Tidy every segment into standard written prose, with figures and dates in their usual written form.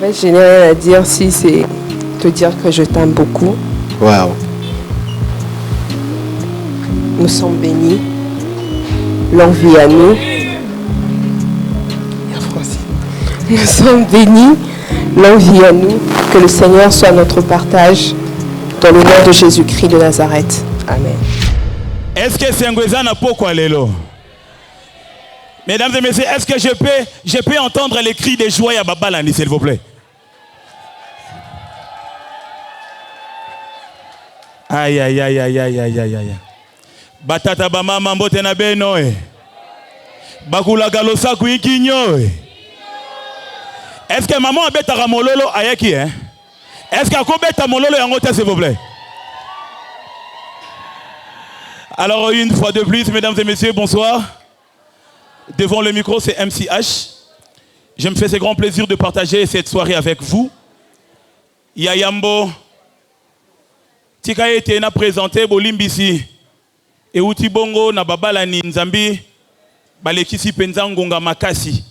fait, je n'ai rien à dire si c'est te dire que je t'aime beaucoup. Wow. Nous sommes bénis. Longue vie à nous. Nous sommes bénis. Longue vie à nous. Que le Seigneur soit notre partage. Dans le nom de Jésus-Christ de Nazareth. Amen. Est-ce que c'est un pourquoi l'élo? Mesdames et messieurs, est-ce que je peux entendre les cris de joie à Babalani, s'il vous plaît? Aïe, aïe, aïe, aïe, aïe, aïe, aïe, aïe. Batata bamama mbote na beno e. Bakula galosa kuikinyo e. Est-ce que maman abeta mololo ayaki hein? Est-ce que akobeta mololo yangote s'il vous plaît? Alors une fois de plus, mesdames et messieurs, bonsoir. Devant le micro, c'est MCH. Je me fais ce grand plaisir de partager cette soirée avec vous. Yayambo Tika ete na présenté Bolimbisi et Uti Bongo na Babalani Nzambi balekisi penza ngonga makasi.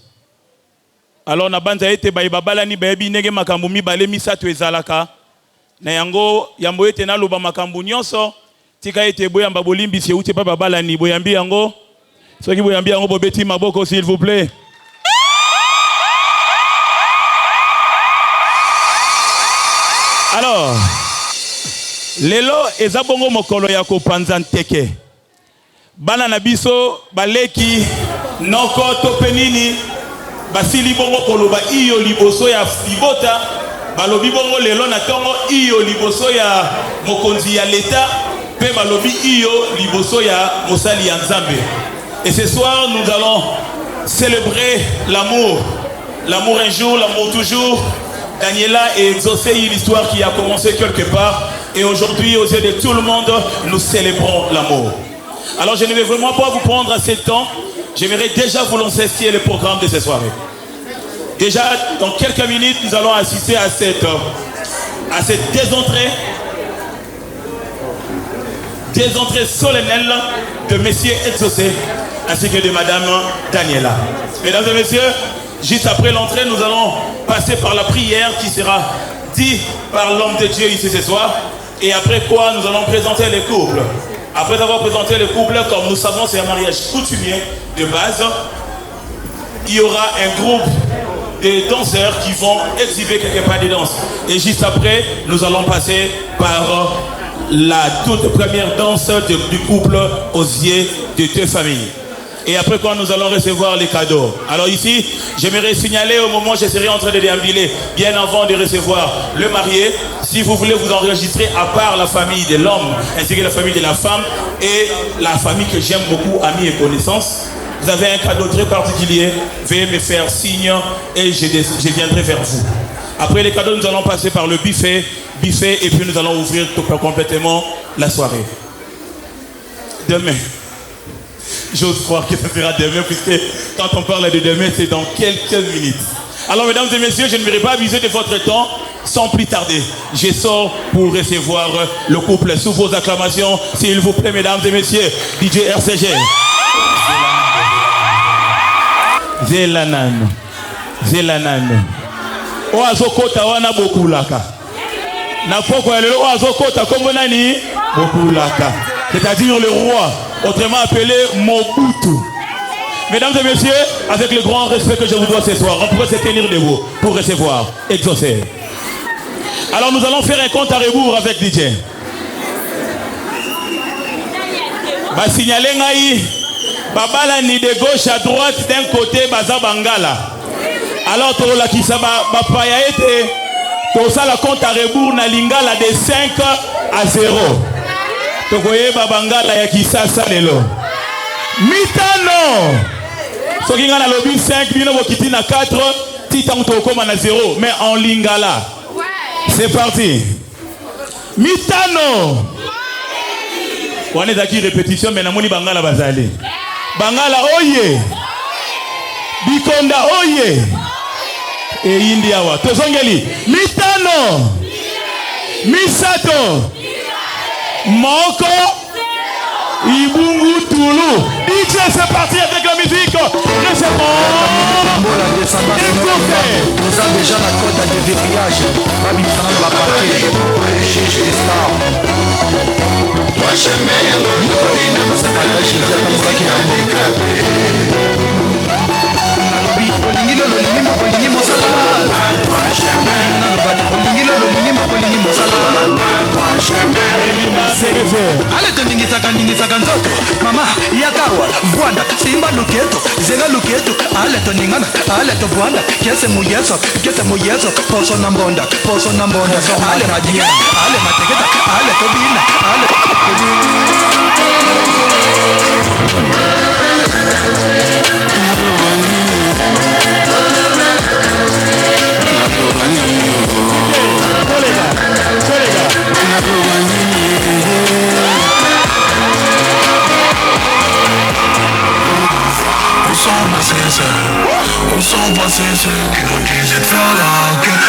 Alors na banza ete Babalani bayebi nege makambu mibale misato ezalaka. Na yango yambo ete na loba makambu nyonso tika ete boyamba Bolimbisi uti pa Babalani boyambi yango. Ceux qui boyambi yango bobeti maboko s'il vous plaît. Alors lelo ezabongo mokolo ya kopanza nteke. Bana na biso baleki noko topenini basili bongo koloba iyo liboso ya fibota balobi bongo lelo na tongo iyo liboso ya mokonzi ya leta pe balobi iyo liboso ya mosali ya Nzambe. Et ce soir nous allons célébrer l'amour. L'amour un jour, l'amour toujours. Daniela et exaucé une histoire qui a commencé quelque part. Et aujourd'hui, aux yeux de tout le monde, nous célébrons l'amour. Alors je ne vais vraiment pas vous prendre assez de temps. J'aimerais déjà vous lancer le programme de cette soirée. Déjà, dans quelques minutes, nous allons assister à cette désentrée solennelle de Messieurs exaucé ainsi que de Madame Daniela. Mesdames et messieurs, juste après l'entrée, nous allons passer par la prière qui sera dite par l'homme de Dieu ici ce soir. Et après quoi, nous allons présenter les couples. Après avoir présenté les couples, comme nous savons, c'est un mariage coutumier de base. Il y aura un groupe de danseurs qui vont exhiber quelques pas de danse. Et juste après, nous allons passer par la toute première danse du couple aux yeux de deux familles. Et après quoi, nous allons recevoir les cadeaux. Alors ici, j'aimerais signaler au moment où je serai en train de déambuler, bien avant de recevoir le marié, si vous voulez vous enregistrer à part la famille de l'homme, ainsi que la famille de la femme, et la famille que j'aime beaucoup, amis et connaissances, vous avez un cadeau très particulier, veuillez me faire signe et je viendrai vers vous. Après les cadeaux, nous allons passer par le buffet, et puis nous allons ouvrir complètement la soirée. Demain. J'ose croire que ce sera demain, puisque quand on parle de demain, c'est dans quelques minutes. Alors, mesdames et messieurs, je ne vais pas abuser de votre temps. Sans plus tarder, je sors pour recevoir le couple sous vos acclamations. S'il vous plaît, mesdames et messieurs, DJ RCG. Zelanan. Zelanan. Oazokota wana bokulaka. Na poko ya lelo oazokota kombo nani? Bokulaka. C'est-à-dire le roi, autrement appelé Mobutu. Mesdames et messieurs, avec le grand respect que je vous dois ce soir, on pourrait se tenir debout pour recevoir, exaucer. Alors nous allons faire un compte à rebours avec DJ. Ba signaler ngai, babala ni de gauche à droite d'un côté baza bangala. Alors to la kisaba ba paya ete to ça la compte à rebours na lingala de 5-0. Tokoye babangala ya kisasa lelo. Mitano. Soki nga na lobi 5 bino bokiti na 4, titan tokoma na 0 mais en lingala. C'est parti. Mitano. On est d'accord répétition mais namoni bangala bazali. Bangala oye. Bikonda oye. Et India wa. Tozongeli. Mitano. Misato. Moko. Ibungu Toulou. DJ, c'est parti avec la musique. Recevons. Exaucé. Nous avons déjà la cote à déverrouillage. Babi Tran va partir. Chiche des stars. Ale toningisaka nzoto mama yakawa vwanda simba luketo zenga luketo ale toningana ale to vwanda kese muyeso poso na mbonda ale majia ale mateketa ale tobina ale On s'en passe, qui nous disait de faire la gueule.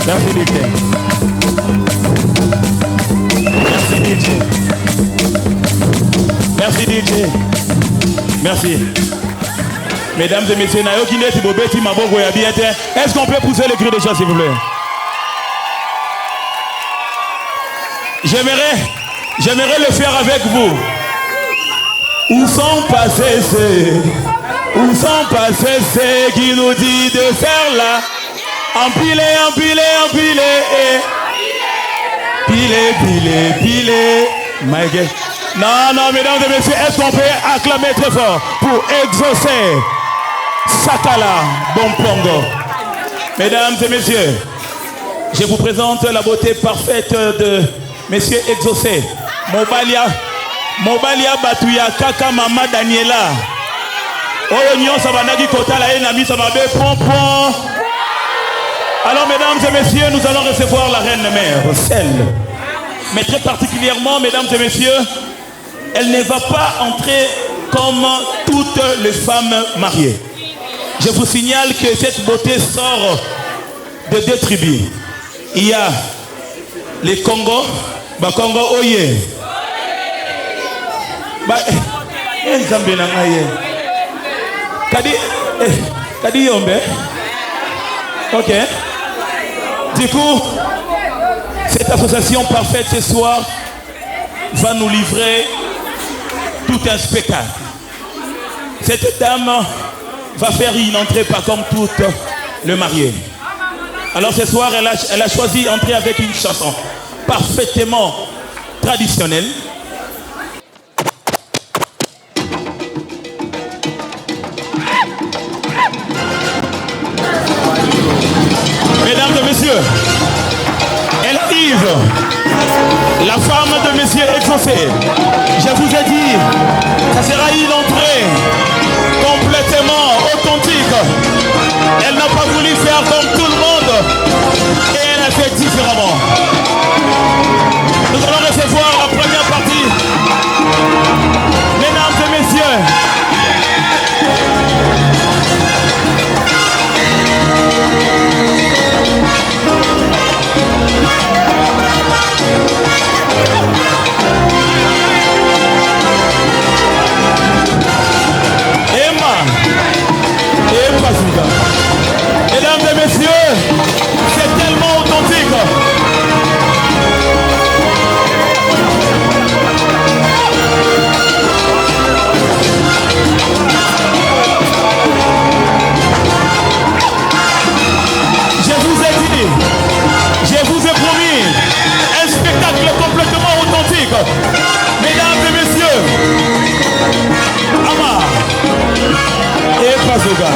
Merci DJ. Merci DJ. Merci. Mesdames et messieurs, est-ce qu'on peut pousser le cri de joie s'il vous plaît? J'aimerais le faire avec vous. Où sont passés ceux qui nous disent de faire là? Empiler. Piler. My God. Non, mesdames et messieurs, est-ce qu'on peut acclamer très fort pour Exaucé Sakala Bompongo? Mesdames et messieurs, je vous présente la beauté parfaite de Monsieur Exaucé. Mobalia Batuya Kaka Mama Daniela. Oyo Sabandagi Kotala Enami Sababe Pompon. Alors, mesdames et messieurs, nous allons recevoir la reine mère, celle. Mais très particulièrement, mesdames et messieurs, elle ne va pas entrer comme toutes les femmes mariées. Je vous signale que cette beauté sort de deux tribus. Il y a les Congo, Bakongo Oye. Kadi Yombe. Ok. Du coup, cette association parfaite ce soir va nous livrer tout un spectacle. Cette dame va faire une entrée pas comme toutes le marié. Alors ce soir, elle a choisi d'entrer avec une chanson parfaitement traditionnelle. Mesdames et messieurs, elle arrive, la femme de Monsieur Exaucé. Je vous ai dit, ça sera une entrée complètement authentique. Elle n'a pas voulu faire comme tout le monde et elle a fait différemment. Nous allons recevoir la première partie. Mesdames et messieurs, mesdames et messieurs, c'est tellement authentique. Je vous ai dit, je vous ai promis un spectacle complètement authentique. Mesdames et messieurs, Ama et Pazoga.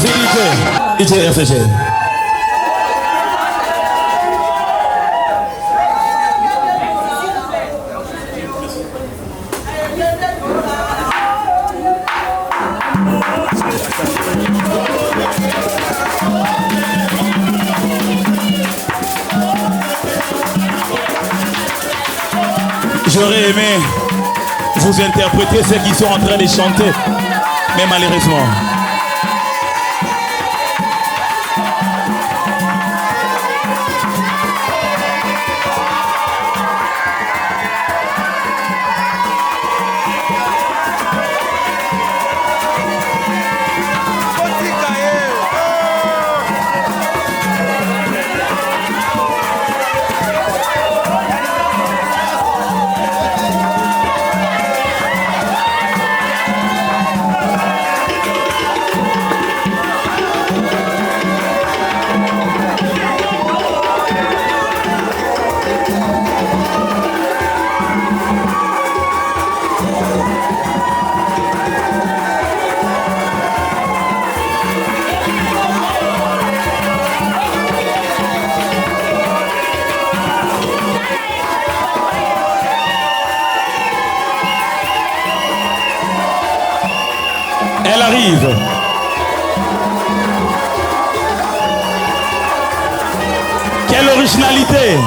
Merci DJ RCG. J'aurais aimé vous interpréter ceux qui sont en train de chanter, mais malheureusement. Elle arrive. Quelle originalité!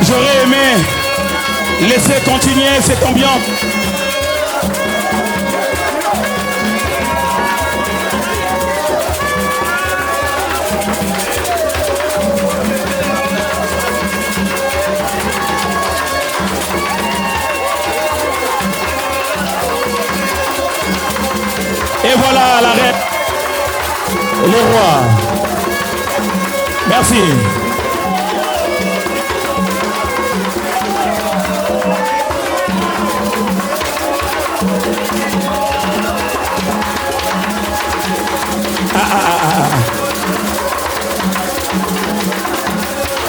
J'aurais aimé laisser continuer cette ambiance. Et voilà la reine, le roi. Merci.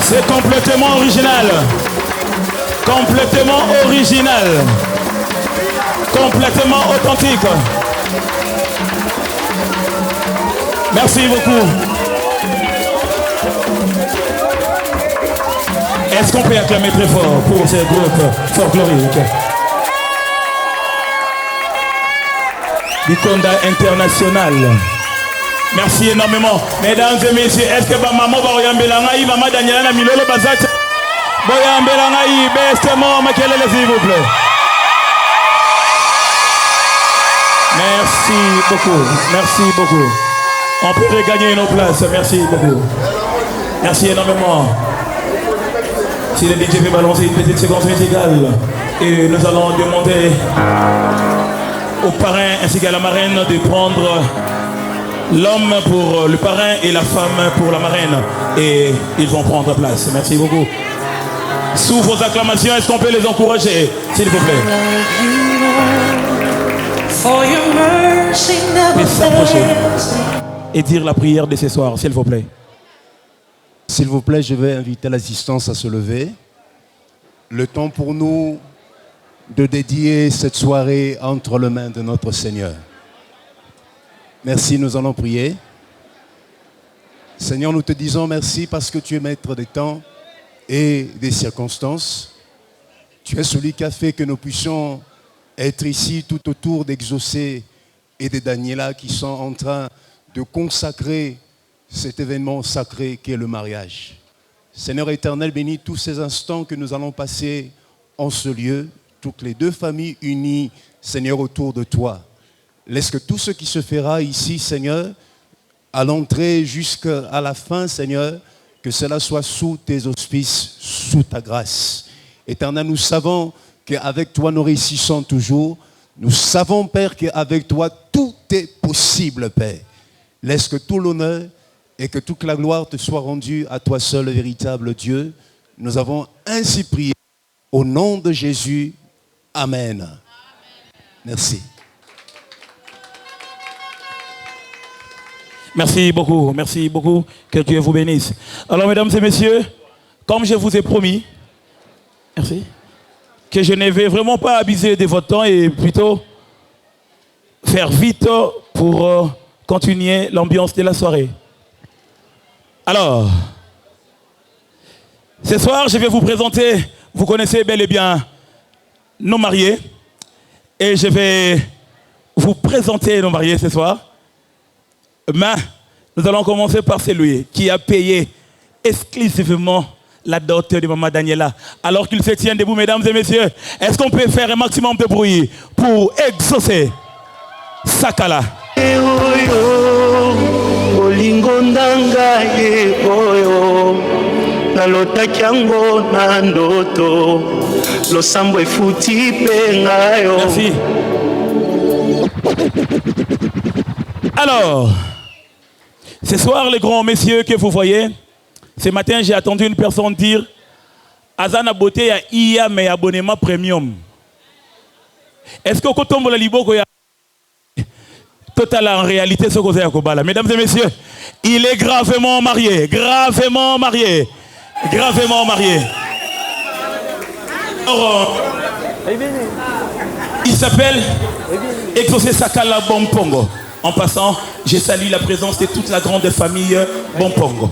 C'est complètement original. Complètement original. Complètement authentique. Merci beaucoup. Est-ce qu'on peut acclamer très fort pour ce groupe folklorique? Bikonda International. Merci énormément. Mesdames et messieurs, est-ce que maman va y maman Daniela Milolo Bazat Boyambelangaï, bestement, makelele s'il vous plaît. Merci beaucoup. Merci beaucoup. On peut regagner nos places. Merci beaucoup. Merci énormément. Si le DJ veut balancer une petite séquence musicale, et nous allons demander au parrain ainsi qu'à la marraine de prendre l'homme pour le parrain et la femme pour la marraine. Et ils vont prendre place. Merci beaucoup. Sous vos acclamations, est-ce qu'on peut les encourager, s'il vous plaît? Et s'approcher et dire la prière de ce soir, s'il vous plaît. S'il vous plaît, je vais inviter l'assistance à se lever. Le temps pour nous de dédier cette soirée entre les mains de notre Seigneur. Merci, nous allons prier. Seigneur, nous te disons merci parce que tu es maître des temps et des circonstances. Tu es celui qui a fait que nous puissions être ici tout autour d'Exaucé et de Daniela qui sont en train de consacrer cet événement sacré qui est le mariage. Seigneur éternel, bénis tous ces instants que nous allons passer en ce lieu, toutes les deux familles unies, Seigneur, autour de toi. Laisse que tout ce qui se fera ici, Seigneur, à l'entrée jusqu'à la fin, Seigneur, que cela soit sous tes auspices, sous ta grâce. Éternel, nous savons qu'avec toi, nous réussissons toujours. Nous savons, Père, qu'avec toi, tout est possible, Père. Laisse que tout l'honneur et que toute la gloire te soit rendue à toi seul, véritable Dieu. Nous avons ainsi prié au nom de Jésus. Amen. Merci. Merci beaucoup, que Dieu vous bénisse. Alors mesdames et messieurs, comme je vous ai promis, merci, que je ne vais vraiment pas abuser de votre temps et plutôt faire vite pour continuer l'ambiance de la soirée. Alors, ce soir, je vais vous présenter, vous connaissez bel et bien nos mariés, et je vais vous présenter nos mariés ce soir. Mais nous allons commencer par celui qui a payé exclusivement la dot de maman Daniela. Alors qu'il se tient debout, mesdames et messieurs, est-ce qu'on peut faire un maximum de bruit pour Exaucé Sakala? Merci. Alors, ce soir, les grands messieurs que vous voyez, ce matin, j'ai entendu une personne dire Azana beauté ya IA mais abonnement premium. Est-ce que quand on la liboko ya total en réalité ce que Yakobala. Mesdames et messieurs, il est gravement marié, gravement marié, gravement marié. Alors, il s'appelle Exaucé Sakala Bompongo. En passant, je salue la présence de toute la grande famille Bompongo.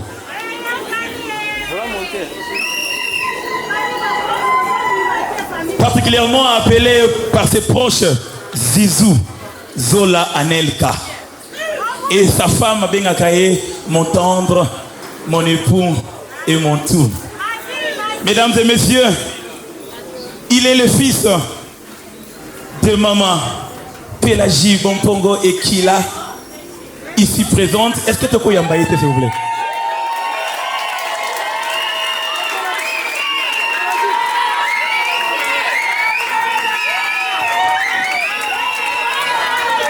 Particulièrement appelé par ses proches Zizou, Zola Anelka. Et sa femme Bengakaye, mon tendre, mon époux et mon tout. Mesdames et messieurs, il est le fils de maman Pélagie Bompongo et Kila, ici présente. Est-ce que tu peux y envoyer, s'il vous plaît?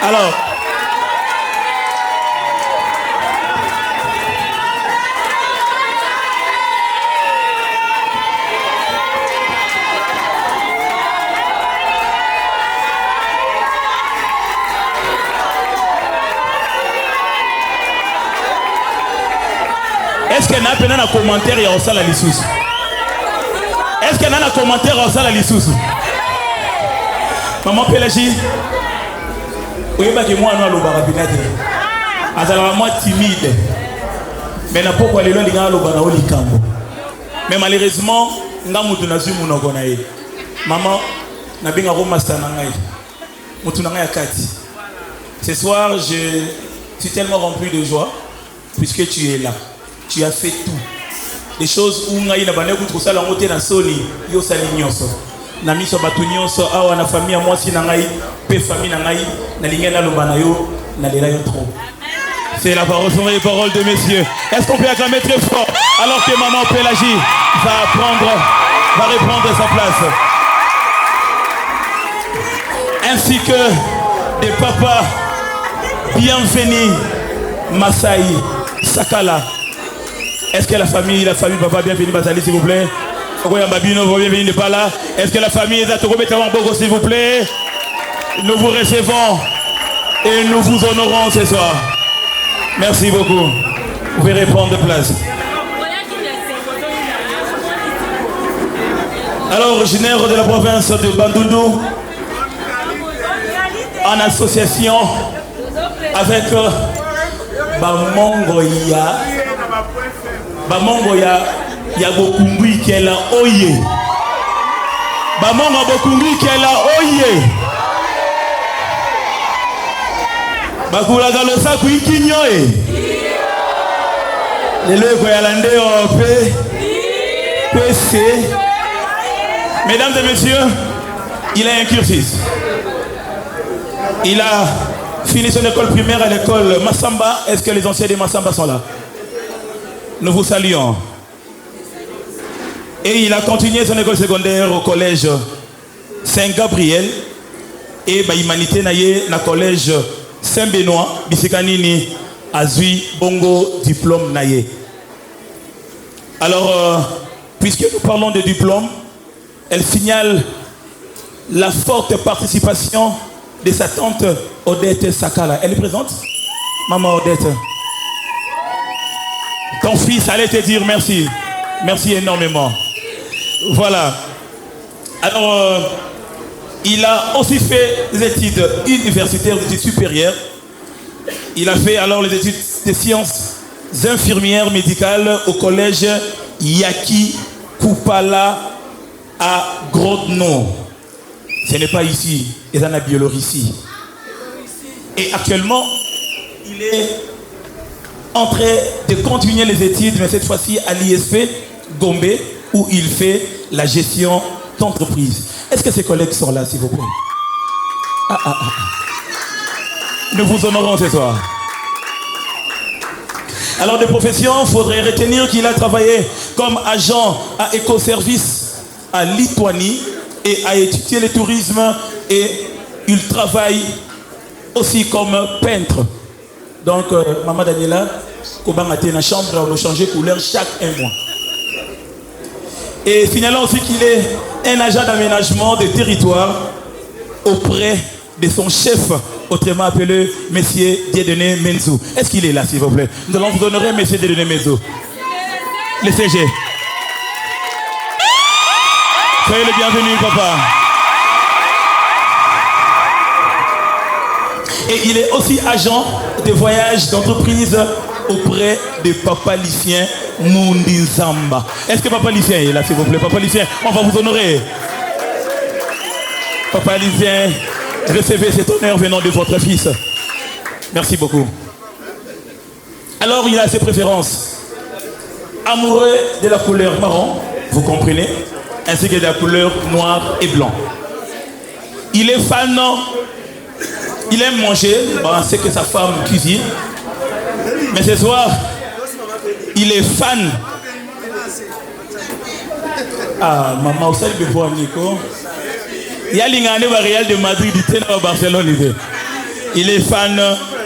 Alors, est-ce qu'il y a un commentaire et on la lissous? Est-ce qu'il y a un commentaire et on la lissous? Maman Pélagie, oui, que moi, je suis timide. Mais je suis mais malheureusement, je suis maman, ce soir, je suis tellement rempli de joie puisque tu es là. Tu as fait tout. Les choses où tu as fait na soni, yo salinyoso. Na miso batunyoso awa na famille moi si na ngai pe famille na ngai na lingena lobana yo na lela yo trop. C'est la parole, sont les paroles de messieurs. Est-ce qu'on peut acclamer très fort alors que maman Pélagie va reprendre sa place. Ainsi que des papas bienvenus, Masai, Sakala. Est-ce que la famille papa bienvenue Basali s'il vous plaît? Bienvenue n'est pas là. Est-ce que la famille est à Bogo s'il vous plaît? Nous vous recevons et nous vous honorons ce soir. Merci beaucoup. Vous pouvez prendre place. Alors, originaire de la province de Bandundu, en association avec Bamongoya Yabokungui qui est là, oye. Bamongo Bokungui qui est là, oye. Bakula Galosa Kuikinyoe. Les lèvres yalandais au PC. Mesdames et messieurs, il a un cursus. Il a fini son école primaire à l'école Massamba. Est-ce que les anciens de Massamba sont là? Nous vous saluons. Et il a continué son école secondaire au collège Saint-Gabriel. Et humanité naye na collège Saint-Benoît. Bisikanini Azui Bongo diplôme naye. Alors, puisque nous parlons de diplôme, elle signale la forte participation de sa tante Odette Sakala. Elle est présente? Maman Odette. Ton fils allait te dire merci. Merci énormément. Voilà. Alors, il a aussi fait des études universitaires, des études supérieures. Il a fait alors les études de sciences infirmières médicales au collège Yaki Kupala à Grodno. Ce n'est pas ici, il y a la Biélorussie. Et actuellement, il est en train de continuer les études, mais cette fois-ci à l'ISP Gombe, où il fait la gestion d'entreprise. Est-ce que ses collègues sont là, s'il vous plaît? Nous vous honorons ce soir. Alors, de profession, il faudrait retenir qu'il a travaillé comme agent à Écoservice à Lituanie et a étudié le tourisme, et il travaille aussi comme peintre. Donc, Maman Daniela, quand on est dans la chambre, on doit changer de couleur chaque un mois. Et finalement aussi qu'il est un agent d'aménagement de territoire auprès de son chef, autrement appelé Monsieur Dieudonné Menzou. Est-ce qu'il est là, s'il vous plaît? Nous allons vous honorer, Monsieur Dieudonné Menzou. Le CG. Soyez le bienvenu, papa. Et il est aussi agent de voyage d'entreprise auprès de Papa Lucien Mundizamba. Est-ce que Papa Lucien est là, s'il vous plaît? Papa Lucien, on va vous honorer. Papa Lucien, recevez cet honneur venant de votre fils. Merci beaucoup. Alors, il a ses préférences. Amoureux de la couleur marron, vous comprenez, ainsi que de la couleur noire et blanc. Il est fan, il aime manger, c'est que sa femme cuisine. Mais ce soir, il est fan. Ah, maman, vous savez pourquoi, Nico? Il y a l'ingane Real de Madrid, il est à Barcelone. Il est fan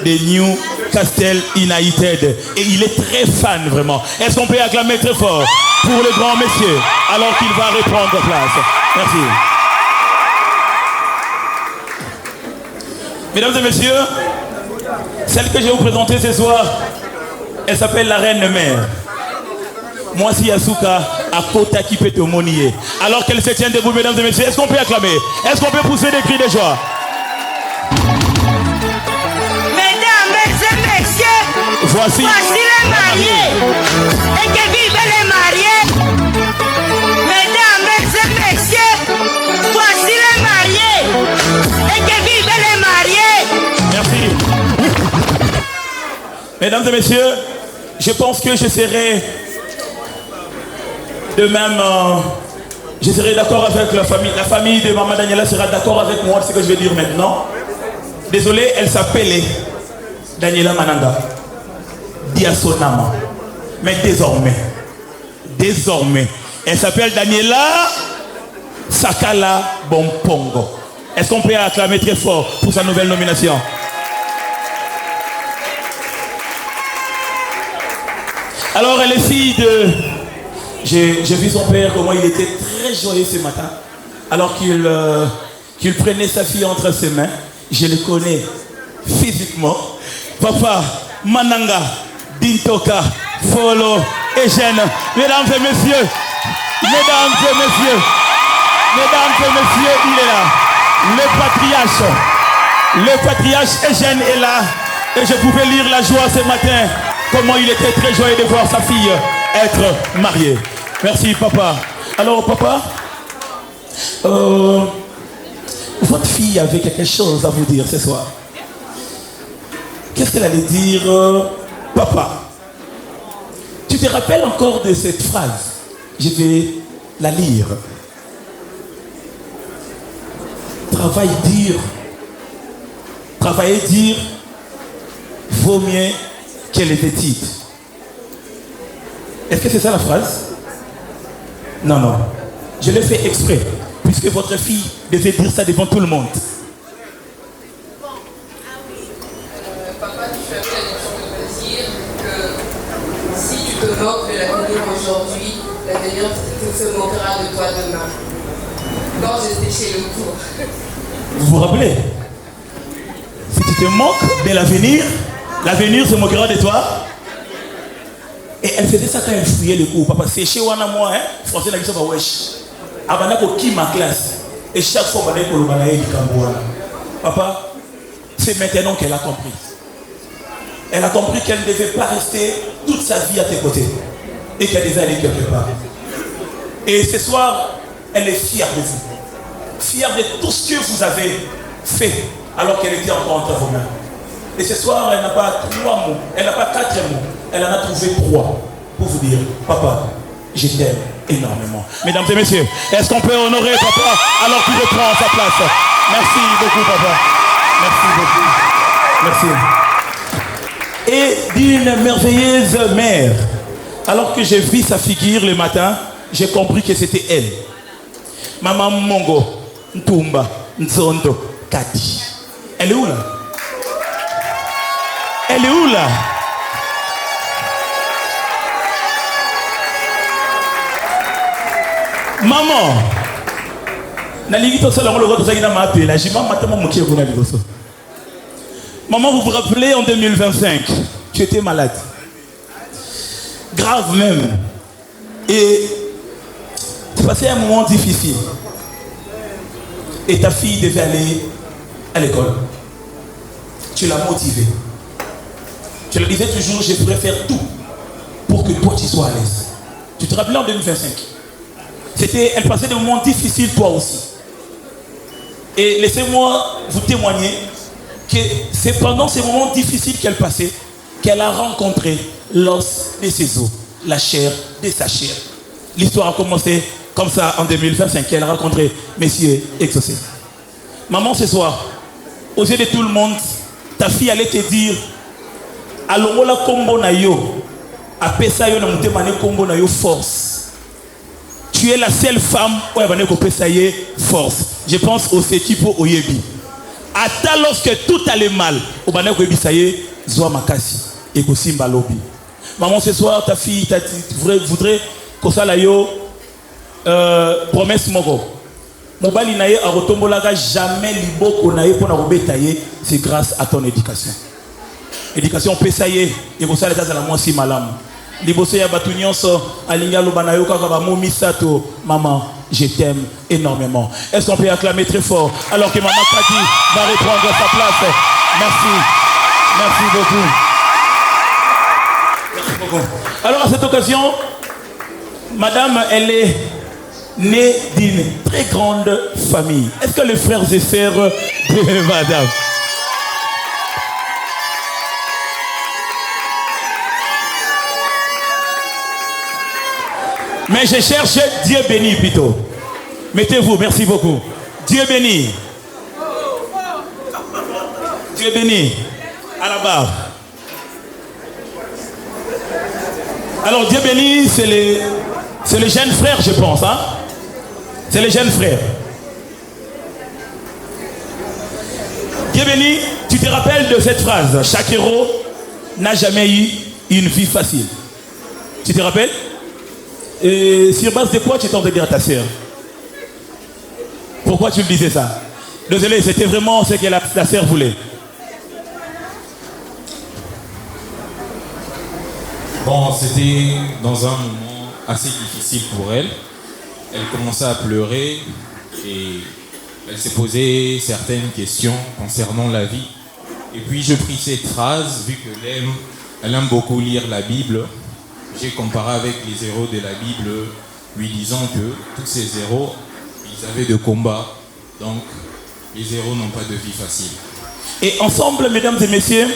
de Newcastle United. Et il est très fan, vraiment. Est-ce qu'on peut acclamer très fort pour le grand monsieur, alors qu'il va reprendre place? Merci. Mesdames et messieurs, celle que je vais vous présenter ce soir, elle s'appelle la reine mère. Moi, si Yasuka, à Kota qui peut te monier. Alors qu'elle se tient debout, mesdames et messieurs, est-ce qu'on peut acclamer? Est-ce qu'on peut pousser des cris de joie? Mesdames et messieurs, voici les mariés. Et que vivent les mariés. Mesdames et messieurs, voici les mariés. Et que vivent les mariés. Merci. Mesdames et messieurs, je pense que je serai de même, je serai d'accord avec la famille. La famille de Maman Daniela sera d'accord avec moi, ce que je vais dire maintenant. Désolé, elle s'appelait Daniela Mananda Diasonama. Mais désormais, Elle s'appelle Daniela Sakala Bompongo. Est-ce qu'on peut acclamer très fort pour sa nouvelle nomination? Alors, elle est fille de... J'ai vu son père, comment il était très joyeux ce matin, alors qu'il prenait sa fille entre ses mains. Je le connais physiquement. Papa, Mananga, Bintoka, Folo, Eugène. Mesdames et messieurs, il est là. Le patriarche Eugène est là. Et je pouvais lire la joie ce matin, comment il était très joyeux de voir sa fille être mariée. Merci, papa. Alors, papa, votre fille avait quelque chose à vous dire ce soir. Qu'est-ce qu'elle allait dire, papa? Tu te rappelles encore de cette phrase? Je vais la lire. Travailler dire vaut mieux que les bêtises. Est-ce que c'est ça la phrase? Non. Je l'ai fait exprès, puisque votre fille devait dire ça devant tout le monde. Papa, tu fais bien de dire que si tu te moques de l'avenir aujourd'hui, l'avenir se moquera de toi demain. Quand j'étais chez le cours. Vous vous rappelez? Si tu te moques de l'avenir, l'avenir se moquera de toi. Et elle faisait ça quand elle fouillait le cours. Papa, c'est chez Wana moi, hein? Français n'a pas dit wesh. Abana ko qui ma classe. Et chaque fois, on va dire que le balaye du Cambouana. Papa, c'est maintenant qu'elle a compris. Elle a compris qu'elle ne devait pas rester toute sa vie à tes côtés. Et qu'elle devait aller quelque part. Et ce soir, elle est fière de vous. Fière de tout ce que vous avez fait alors qu'elle était encore entre vos mains. Et ce soir, elle n'a pas 3 mots, elle n'a pas 4 mots, elle en a trouvé 3 pour vous dire, papa, je t'aime énormément. Mesdames et messieurs, est-ce qu'on peut honorer papa alors qu'il reprend sa place? Merci beaucoup, papa. Merci beaucoup. Merci. Et d'une merveilleuse mère. Alors que j'ai vu sa figure le matin, j'ai compris que c'était elle. Maman Mongo, Ntumba, Nzondo, Kati. Elle est où là? Elle est où là? Maman, maman, vous vous rappelez en 2025, tu étais malade. Grave même. Et tu passais un moment difficile. Et ta fille devait aller à l'école. Tu l'as motivée. Tu le disais toujours, je pourrais faire tout pour que toi tu sois à l'aise. Tu te rappelles en 2025? Elle passait des moments difficiles toi aussi. Et laissez-moi vous témoigner que c'est pendant ces moments difficiles qu'elle passait qu'elle a rencontré l'os de ses os, la chair de sa chair. L'histoire a commencé comme ça en 2025. Elle a rencontré Messieurs Exaucé. Maman, ce soir, aux yeux de tout le monde, ta fille allait te dire Alongola kombo na yo, apesa yo na mutemane kombo na yo force. Tu es la seule femme où elle va dire force. Je pense au Sekipo Oyebi. Ata lorsque tout allait mal, au Banek Oyebi ça y est, Zoa Makasi et Kosimba Lobi. Maman, ce soir, ta fille voudrait que ça la yo promesse moko. Mobali naye a rotombolaga jamais liboko naye pour na robetaye, c'est grâce à ton éducation. Éducation pesaye et pour ça les la moi si malam. Liboso ya batu nyonso alinga lobana yo kaka ba momi sato. Maman, je t'aime énormément. Est-ce qu'on peut acclamer très fort alors que maman Kati va reprendre sa place? Merci. Merci beaucoup. Merci beaucoup. Alors à cette occasion, madame, elle est née d'une très grande famille. Est-ce que les frères et sœurs de madame? Mais je cherche Dieu béni plutôt. Mettez-vous, merci beaucoup. Dieu béni. Dieu béni. À la barre. Alors Dieu béni, c'est C'est les jeunes frères, je pense. Hein? C'est les jeunes frères. Dieu béni, tu te rappelles de cette phrase. Chaque héros n'a jamais eu une vie facile. Tu te rappelles? Et sur base de quoi tu t'en de dire à ta sœur? Pourquoi tu me disais ça? Désolé, c'était vraiment ce que la sœur voulait. Bon, c'était dans un moment assez difficile pour elle. Elle commençait à pleurer et elle s'est posé certaines questions concernant la vie. Et puis je pris cette phrase, vu qu'elle aime beaucoup lire la Bible. J'ai comparé avec les héros de la Bible, lui disant que tous ces héros, ils avaient de combats. Donc, les héros n'ont pas de vie facile. Et ensemble, mesdames et messieurs,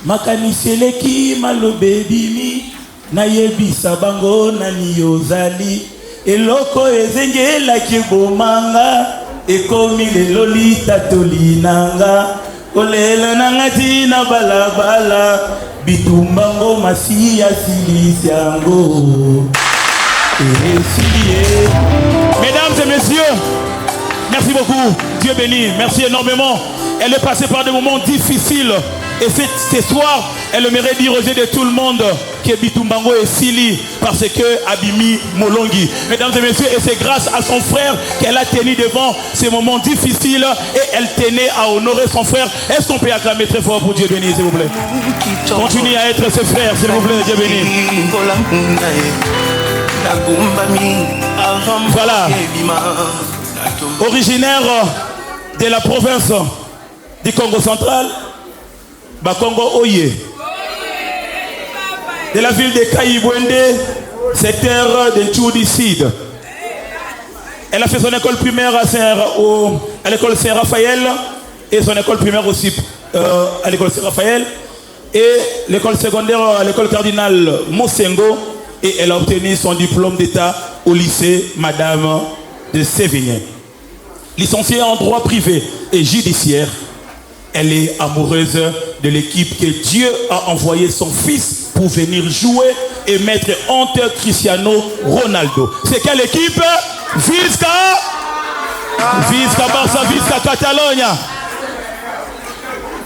Makaniseleki malobe bimi na yebisa bango na niyozali eloko ezengela kibomanga ekomi lelo litatolinanga kolela nanga tina balabala bitumbango masiya silisiango. Mesdames et messieurs, merci beaucoup, Dieu béni, merci énormément. Elle est passée par des moments difficiles. Et ce soir, elle aimerait dire aux yeux de tout le monde que Bitumbango est Sili parce que Abimi Molongi. Mesdames et messieurs, et c'est grâce à son frère qu'elle a tenu devant ces moments difficiles et elle tenait à honorer son frère. Est-ce qu'on peut acclamer très fort pour Dieu béni, s'il vous plaît? Continuez à être ses frères, s'il vous plaît, Dieu béni. Voilà. Originaire de la province du Congo central, Bakongo Oye, de la ville de Kaïbouende, secteur de Tchoudi-Sid. Elle a fait son école primaire à l'école Saint-Raphaël et son école primaire aussi à l'école Saint-Raphaël et l'école secondaire à l'école cardinal Monsengo, et elle a obtenu son diplôme d'état au lycée Madame de Sévigné. Licenciée en droit privé et judiciaire, elle est amoureuse de l'équipe que Dieu a envoyé son fils pour venir jouer et mettre honte Cristiano Ronaldo. C'est quelle équipe? Visca Barça, Visca Catalonia.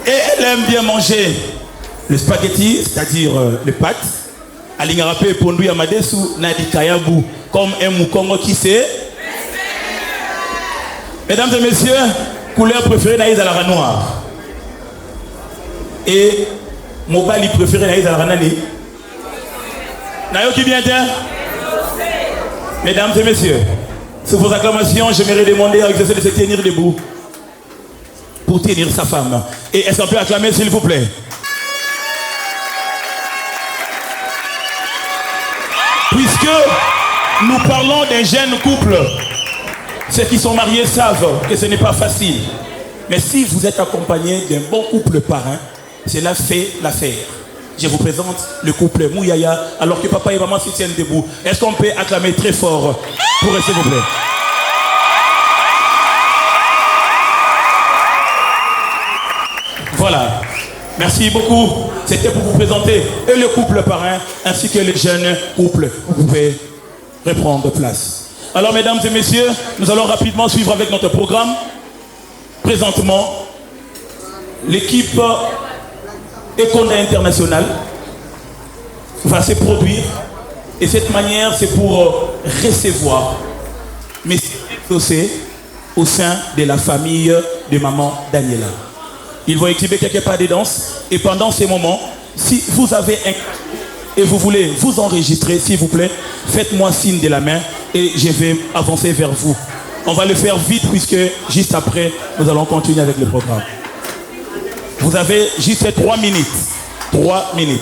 Et elle aime bien manger le spaghetti, c'est-à-dire les pâtes. Alingarape Pondu Yamadesu Nadi Kayabu, comme un moukongo qui sait. Mesdames et messieurs, couleur préférée naïs à la noire. Et mon bali préféré naïs à la ranani. Nayo qui vient dire? Mesdames et messieurs, sous vos acclamations, j'aimerais demander à Exaucé de se tenir debout pour tenir sa femme. Et est-ce qu'on peut acclamer, s'il vous plaît? Puisque nous parlons d'un jeune couple, ceux qui sont mariés savent que ce n'est pas facile. Mais si vous êtes accompagné d'un bon couple parrain, cela fait l'affaire. Je vous présente le couple Mouyaya, alors que papa et maman se tiennent debout. Est-ce qu'on peut acclamer très fort pour eux, s'il vous plaît? Voilà. Merci beaucoup. C'était pour vous présenter et le couple parrain ainsi que les jeunes couples. Vous pouvez reprendre place. Alors, mesdames et messieurs, nous allons rapidement suivre avec notre programme. Présentement, l'équipe Econda International va se produire et cette manière, c'est pour recevoir mais exaucé au sein de la famille de maman Daniela. Ils vont exhiber quelques pas de danse et pendant ces moments, si vous avez un et vous voulez vous enregistrer, s'il vous plaît, faites-moi signe de la main et je vais avancer vers vous. On va le faire vite puisque juste après, nous allons continuer avec le programme. Vous avez juste 3 minutes. 3 minutes.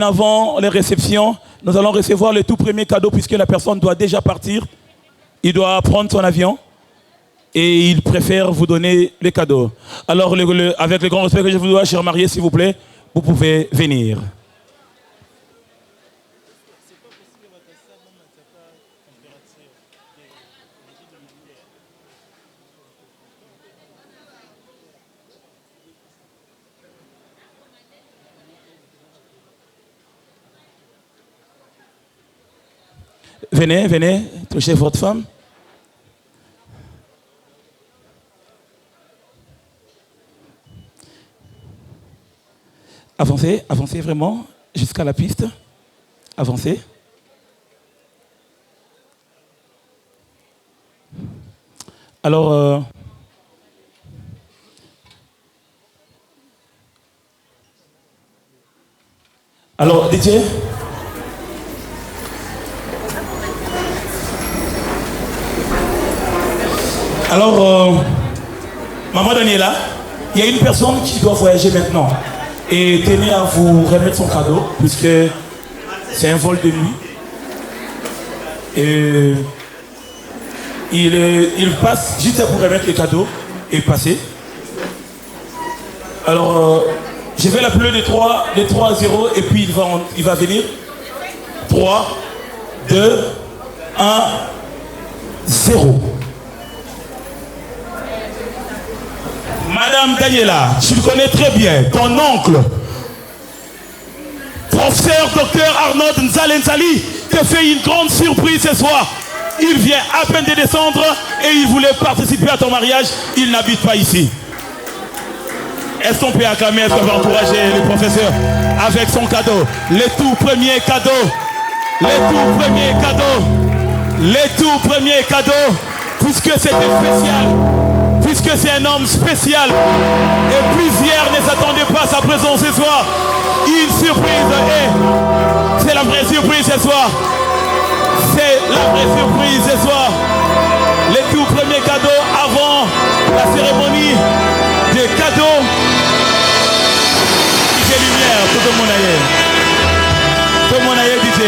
Avant les réceptions, nous allons recevoir le tout premier cadeau puisque la personne doit déjà partir. Il doit prendre son avion et il préfère vous donner les cadeaux. Alors, avec le grand respect que je vous dois, chers mariés, s'il vous plaît, vous pouvez venir. Venez, venez, touchez votre femme. Avancez, avancez vraiment jusqu'à la piste. Avancez. Alors, DJ. Alors, Maman Daniela, il y a une personne qui doit voyager maintenant et tenait à vous remettre son cadeau puisque c'est un vol de nuit. Et il passe juste pour remettre le cadeau et passer. Alors, je vais l'appeler de 3 à 0 et puis il va venir. 3, 2, 1, 0. Madame Daniela, tu le connais très bien, ton oncle, professeur docteur Arnaud Nzali, te fait une grande surprise ce soir. Il vient à peine de descendre et il voulait participer à ton mariage. Il n'habite pas ici. Est-ce qu'on peut acclamer, est-ce qu'on va encourager le professeur avec son cadeau? Les tout premiers cadeaux, puisque c'était spécial. Puisque c'est un homme spécial et plusieurs ne s'attendaient pas à sa présence ce soir. Une surprise et c'est la vraie surprise ce soir. C'est la vraie surprise ce soir. Les tout premiers cadeaux avant la cérémonie des cadeaux. DJ Lumière, tout le monde aille. Tout le monde aille, DJ.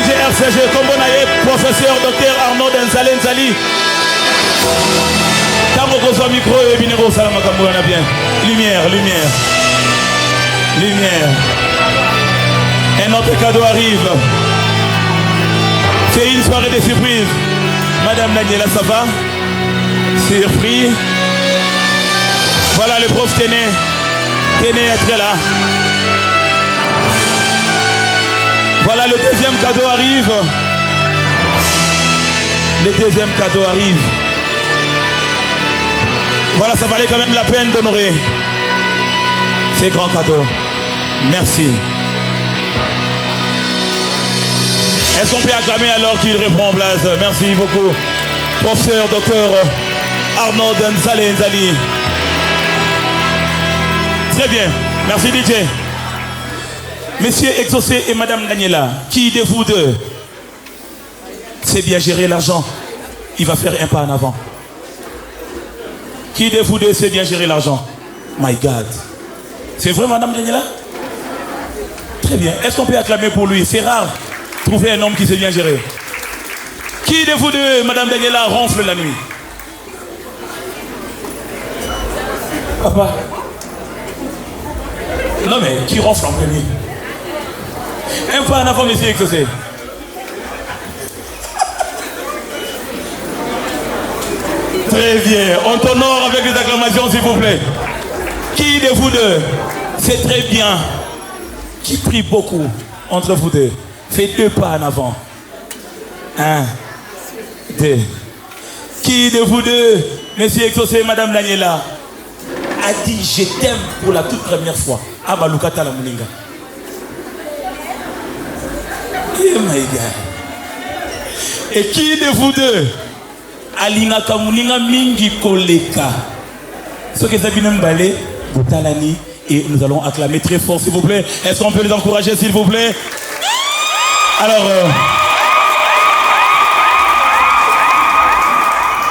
RCG, Kombonaye, professeur docteur Arnaud Nzali. Tango Koso micro et Binero Salamakambo, on a bien. Lumière. Un autre cadeau arrive. C'est une soirée de surprise. Madame Daniela, ça va? Surpris. Voilà le prof Téné. Téné est très là. Voilà, le deuxième cadeau arrive. Voilà, ça valait quand même la peine d'honorer ces grands cadeaux. Merci. Est-ce qu'on peut acclamer alors qu'il reprend place? Merci beaucoup. Professeur, docteur Arnaud Nzali. Très bien. Merci DJ. Monsieur Exaucé et Madame Daniela, qui de vous deux sait bien gérer l'argent? Il va faire un pas en avant. Qui de vous deux sait bien gérer l'argent? My God. C'est vrai, Madame Daniela? Très bien. Est-ce qu'on peut acclamer pour lui? C'est rare trouver un homme qui sait bien gérer. Qui de vous deux, Madame Daniela, ronfle la nuit? Papa? Non mais, qui ronfle en premier? Un pas en avant, monsieur Exaucé. Très bien. On t'honore avec les acclamations, s'il vous plaît. Qui de vous deux, c'est très bien, qui prie beaucoup entre vous deux? Faites 2 pas en avant. 1, 2. Qui de vous deux, monsieur Exaucé et Madame Daniela, a dit je t'aime pour la toute première fois? Abalukata la Mouninga. Oh my God. Et qui de vous deux alingaka muninga mingi koleka? Ce que ça vient m'emballer, Boutalani, et nous allons acclamer très fort, s'il vous plaît. Est-ce qu'on peut les encourager, s'il vous plaît? Alors,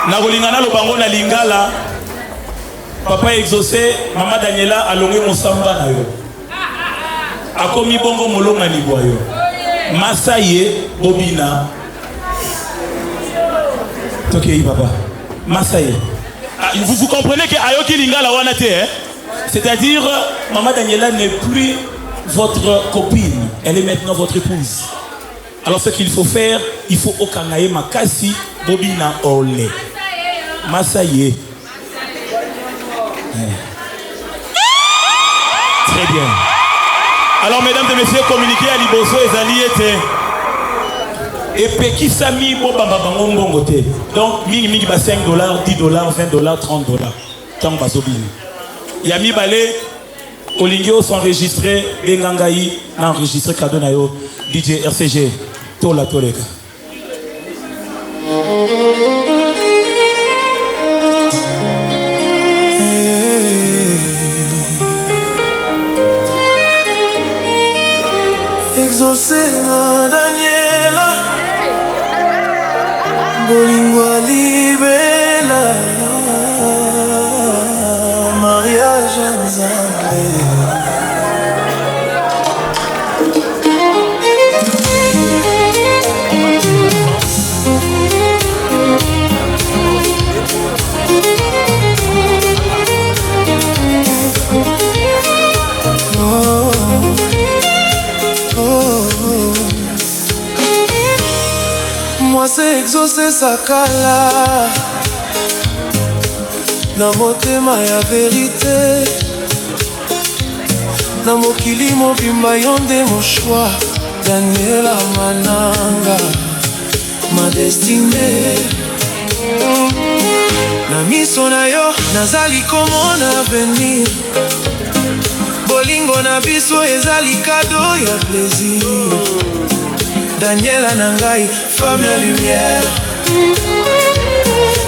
Nakolingana lo bango na lingala. Papa Exaucé, Maman Daniela alongé mon samba na yo. Akomi bongo molonga libwa yo. Masaye Bobina. Ok, papa. Masaye. Vous comprenez que Ayoki Lingala Wanate, hein? C'est-à-dire, Maman Daniela n'est plus votre copine, elle est maintenant votre épouse. Alors ce qu'il faut faire, il faut Okanaye Makasi Bobina Ole. Masaye. Très bien. Alors mesdames et messieurs, communiquez à Liboso et Zali était. Et Peki Sami Bobamba Bango te. Donc, mingi ba $5, $10, $20, $30. Tant Basobine. Yami Balé, Olingio s'enregistrer, Bengangaï, n'a enregistré cadeau nayo, DJ RCG, Tola Toleka. Exaucé na Daniela, Bolingwa libela, mariage Nzambe. Moi c'est exaucé sakala na motema ya vérité na mokili mobimba yo nde mon choix Daniela Mananga ma destinée na miso na yo nazali komona avenir bolingo na biso ezali cadeau ya plaisir Daniela Nangai, femme la lumière.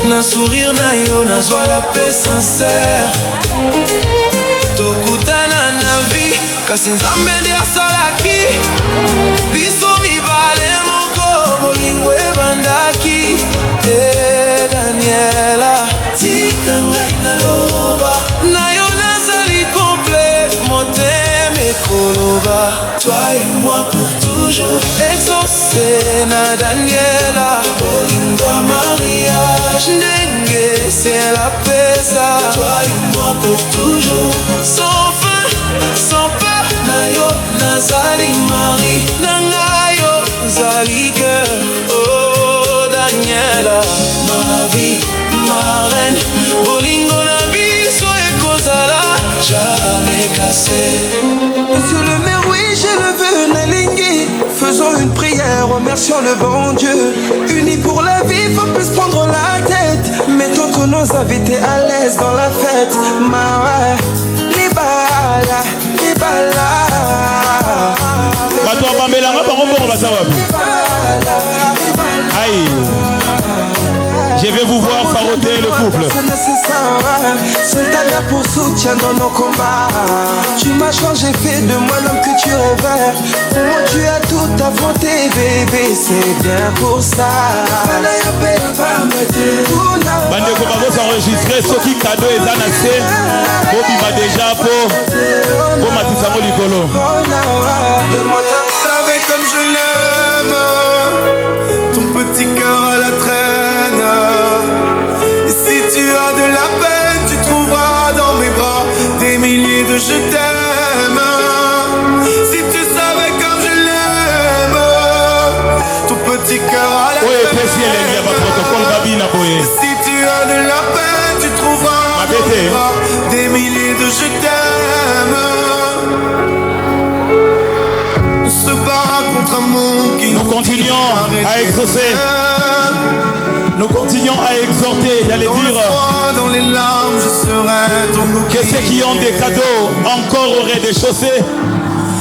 Na sourire na yo, na joie la paix sincère. Tokutana na vie, kasi nzambe ndi asalaki. Biso mibale moko, bolingo ebandaki. Daniela, tika ngai na loba. Na yo nazali complet, moteme koloba. Toi et moi pour toujours. Exaucé na Daniela, bolingo mariage. Nenge c'est la pesa. Toi et moi pour toujours. Sans fin, sans peur. Na yo nazali mari. Nanga yo zali cœur. Oh Daniela, ma vie, ma reine. Bolingo na biso ekozala jamais cassé. Monsieur le maire, oui, j'ai levé Nalingi. Faisons une prière, remercions le bon Dieu. Unis pour la vie, faut plus prendre la tête. Mettons tous nos invités à l'aise dans la fête. Ma libala, libala. Aïe. Je vais vous voir faroter le couple. Soldat là pour soutien dans nos combats. Tu m'as changé, fait de moi l'homme que tu rêvais. Pour moi tu as tout affronté, bébé, c'est bien pour ça. Bande Kobago s'enregistrer, ce qui cadeau est annoncé. Bobby m'a déjà pour Matisamo Licolo. Savais comme je l'aime, ton petit cœur à la traîne. Et si tu as de la peine, tu trouveras dans mes bras des milliers de je t'aime. Si tu savais comme je l'aime, ton petit cœur à la traîne. Et si tu as de la peine, tu trouveras dans mes bras des milliers de je t'aime. Nous continuons à exaucer. Nous continuons à exhorter, j'allais dire dans les larmes, je serai que ceux qui ont des cadeaux encore auraient des chaussées.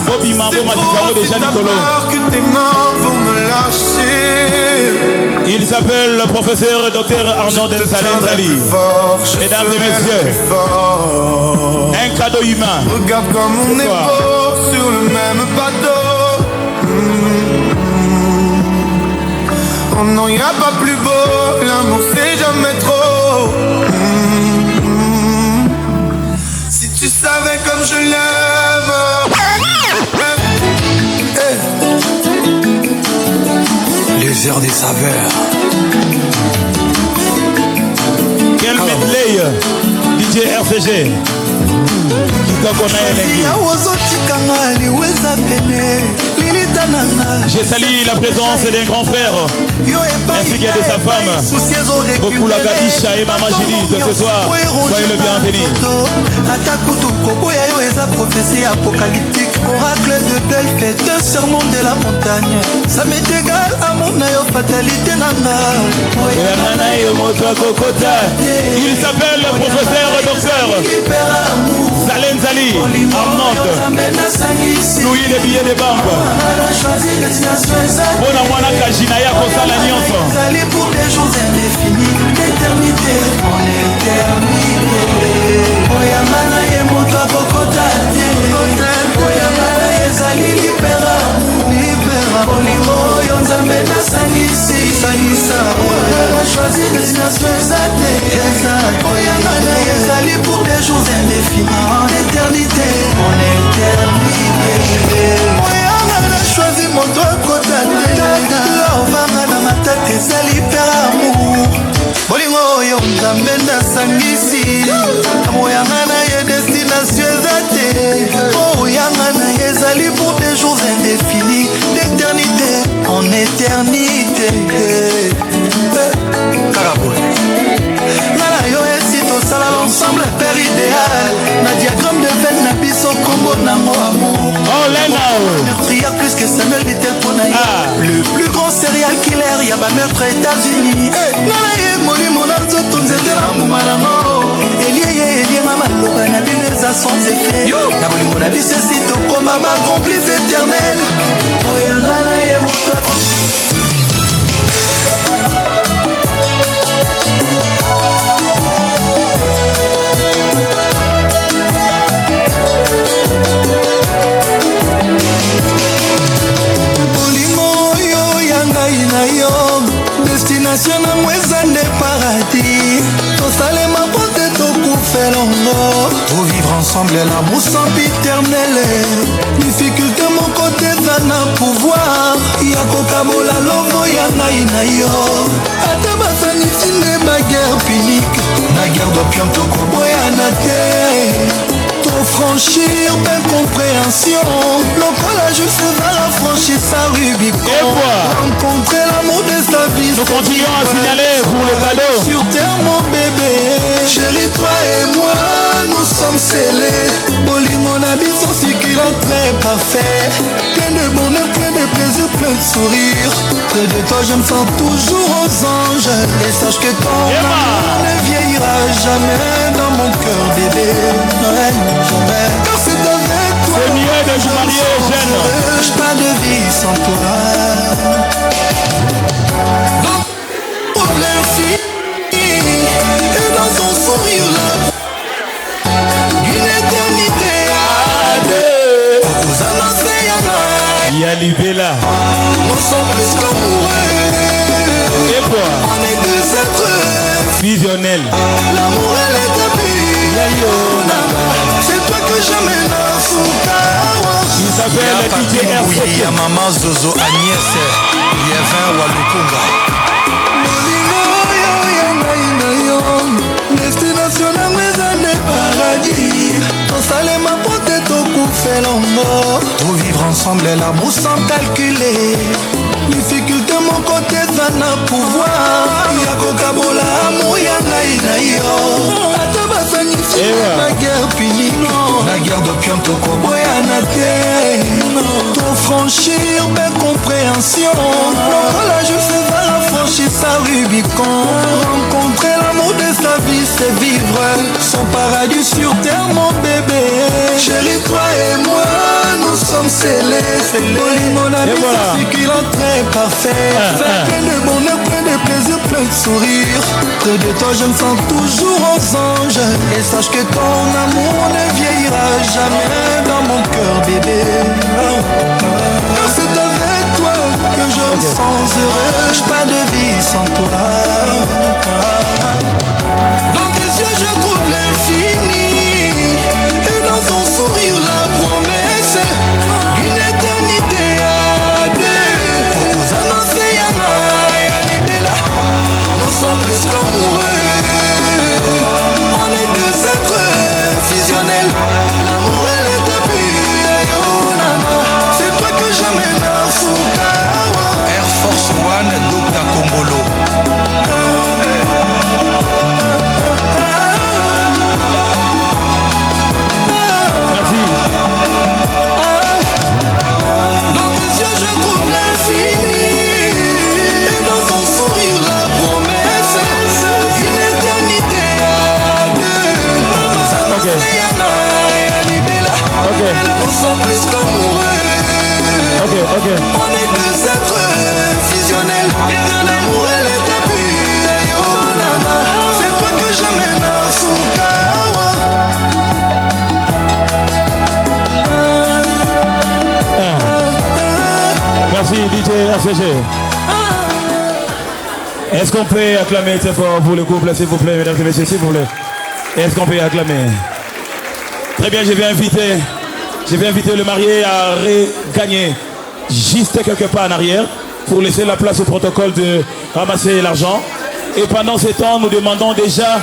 Bobby Mambo Matisamo déjà Nicolo. Que tes mains vont me lâcher. Il s'appelle le professeur Dr Arnaud Del Salem Zali. Mesdames et messieurs, un cadeau humain. Regarde comme on est beau sur le même bateau. Oh non, y'a pas plus beau, l'amour c'est jamais trop. Si tu savais comme je l'aime. Les airs des saveurs. Quelle Lay, DJ RCG. J'ai sali la présence d'un grand frère ainsi qu'il y a de sa femme. Beaucoup la Gadisha et Maman Julie de ce soir. Soyez le bienvenu. Prophétie apocalyptique, oracle de belle fête, sermon de la montagne. Ça m'est égal à mon aïe, fatalité nana. Il s'appelle le professeur docteur Salem Zali, Armand. Louis les billets de banque. Bona mwana kajina ya kosala nyonso. Pour des jours indéfinis, l'éternité, mon éternité. Oyamana ye moto akokotate. Oyamana ezali libera. Olingo oyo nzambe nasangisi. Oyamana choisi destination ezate. Oyamana ezali pour des jours indéfinis, en éternité, mon éternité. Oyamana choisi moto akotate. Lovanga na matata ezali per amour. Bolingo oyo nzambe nasangisi. Oyanga na ye destination ezate. Oyanga na ye ezali pour des jours indéfinis, d'éternité en éternité. Caraboule nana yo esi tosala l'ensemble père idéal. Na diagramme de veine na biso kombo nango amour. Meurtrière plus que Samuel Vittel Ponaï. Le plus grand serial killer ya ba meurtre États-Unis. Nana ye molimo na nzoto nzete na mbuma nango. Elie mama loba na bino eza sans effet. Na bolingo na biso esi tokoma ba complice éternel. Oyanga na ye moto. Destination na mweza nde paradis. Tosalema pote tokufelongo. Pour vivre ensemble l'amour sempiternel. Difficulté mon côté za na pouvoir. Ya kokabola lobo ya ngai na yo. Ata basanisi nde baguerre punique. Na guerre d'opium tokoboyana te. Trop franchir d'incompréhension. Lokola juste va franchir sa Rubicon. Rencontrer l'amour de sa vie. Nous continuons à signaler pour le cadeau. Sur terre mon bébé. Chérie toi et moi nous sommes scellés. Bolingo na biso succulent très parfait. Plein de bonheur, plein de plaisir, plein de sourire. Près de toi je me sens toujours aux anges. Et sache que ton amour ne vieillira jamais dans mon cœur bébé. Jamais. Car c'est avec toi. C'est mieux de se marier jeune. Pas de vie sans toi. Donc, problème fini. Et dans son sourire là, une éternité à deux. Vous annoncez à moi. Yalibela. Nous sommes plus qu'amoureux. Et quoi? On est deux êtres fusionnels. L'amour et les tapis. C'est toi que j'amène à Soukawa. Il s'appelle DJ RCG. Il y a Maman Zozo Agnès. Il y a 20 Walukunga. Destination na maison de paradis. Tosalema pote tokufelongo. Pour vivre ensemble l'amour sans calculer. Difficulté mon côté ça n'a pouvoir. Ya kokabola amour ya ngai na yo. Ata basangisi na guerre puni. La guerre d'opium tokoboyana te. Trop franchir d'incompréhension. Lokola je fais va franchir sa Rubicon. Rencontrer l'amour de sa vie c'est vivre son paradis sur terre mon bébé. Chérie toi et moi nous sommes scellés. Mon ami succulent très parfait. Plein de bonheur, plein de plaisir, plein de sourire. Près de toi je me sens toujours aux anges. Et sache que ton amour ne vieillira jamais dans mon cœur bébé. Car c'est avec toi que je me sens heureux. Pas de vie sans toi. Dans tes yeux je trouve l'infini. Et dans ton sourire la promesse. Une éternité à deux. Pour nous annoncer Yana et Alibela. Nous sommes plus qu'amoureux. On sent plus qu'amoureux. On est deux êtres fusionnels. Et de l'amour et les débuts. Oh nana, c'est pas que jamais Merci DJ ACG. Est-ce qu'on peut acclamer très fort pour le couple, s'il vous plaît, mesdames et messieurs, s'il vous plaît? Est-ce qu'on peut acclamer? Très bien, je vais inviter le marié à regagner juste quelque part en arrière pour laisser la place au protocole de ramasser l'argent. Et pendant ce temps, nous demandons déjà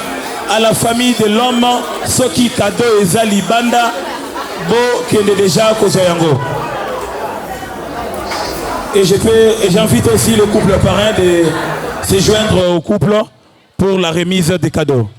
à la famille de l'homme Soki Kado et Zali Banda Bo Kende déjà Kozoyango. Et j'invite aussi le couple parrain de se joindre au couple pour la remise des cadeaux.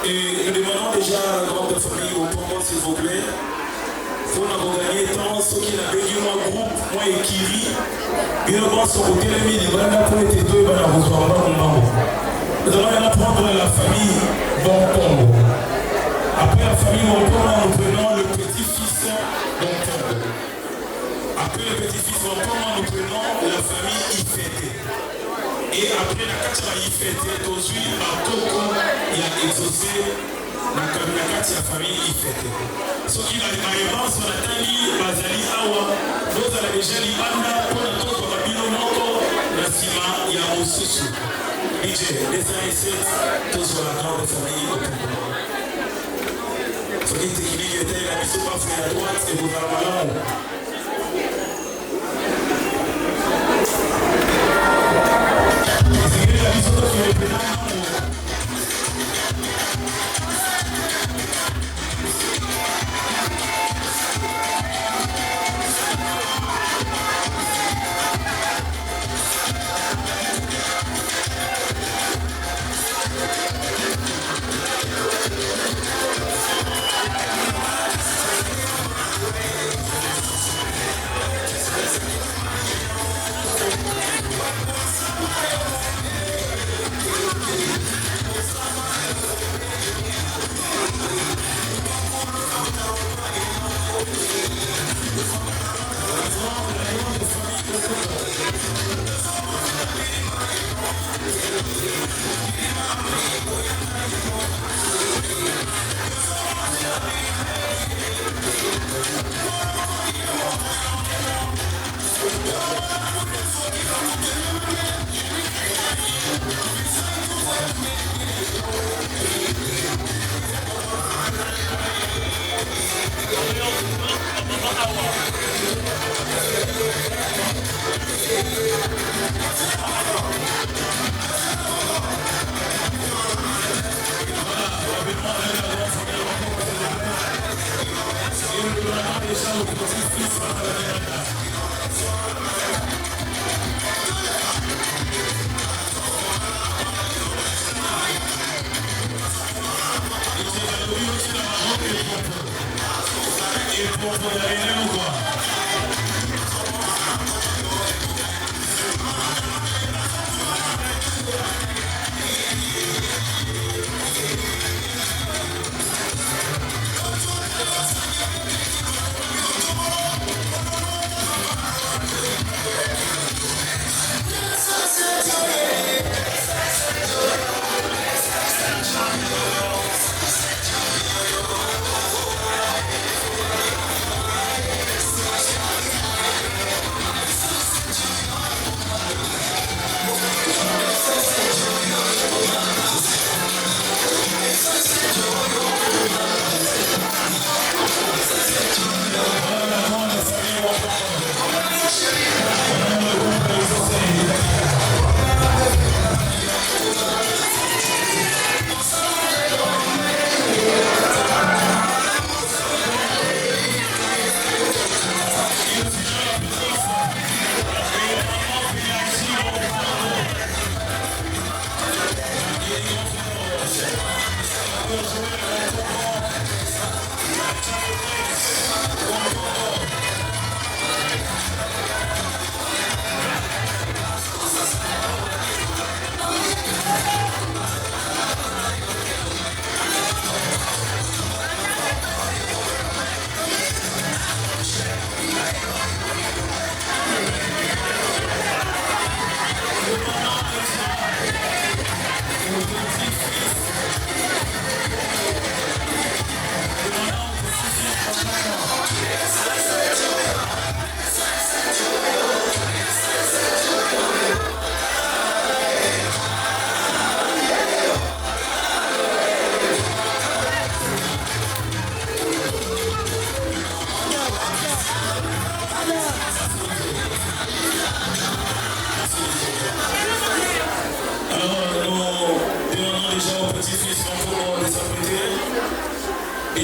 Et nous demandons déjà à la grande famille au Congo, s'il vous plaît, pour nous gagner tant ce qui a béni mon groupe, moi et Kiri, et nous avons son côté les mille, nous allons prendre les deux, nous allons prendre la famille Bonkombo. Après la famille Bonkombo, nous prenons le petit-fils Bonkombo. Après le petit-fils Bonkombo, nous prenons la famille Ifete. Et après la Katia Ifete, aujourd'hui, à Toko, il a exaucé la Katia famille Ifete. Ce qui a également sur la Tani, Bazali Awa, nous avons déjà l'Ibanda, pour la Toko, Babino Moko, la Sima, il y a Moussousou. DJ, les AS7, tous sur la grande famille au Congo. Ce qui est équilibré, la mission pas fait à droite et vous allez malin.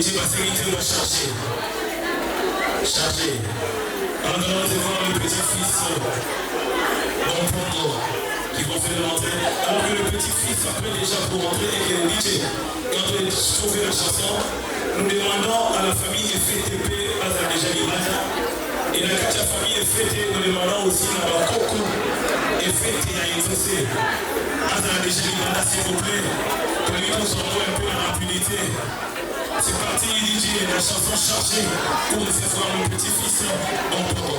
tu vas s'inviter à charger. Charger. Alors nous allons voir le petit-fils d'Ampongo qui vont faire l'entrée. Alors que le petit-fils appelle déjà pour entrer et que le DJ est en train de trouver la chanson, nous demandons à la famille FTP à la déjà Libana. Et la famille FTP, nous demandons aussi à la Coco FTP à exaucer. À la déjà Libana, s'il vous plaît, pour lui qu'on s'en un peu dans l'impunité. C'est parti, DJ, la chanson chargée pour recevoir le petit-fils d'Ampongo.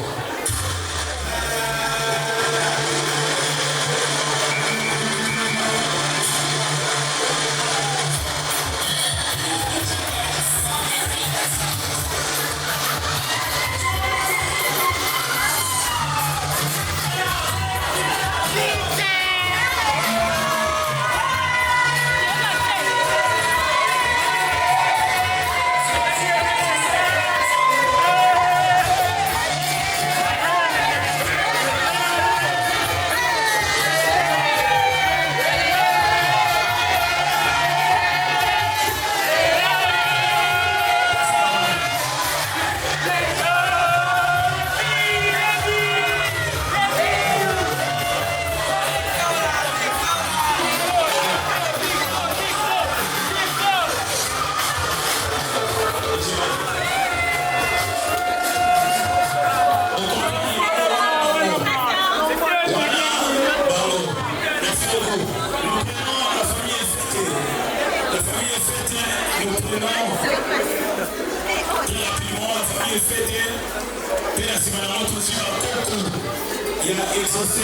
Il a exaucé,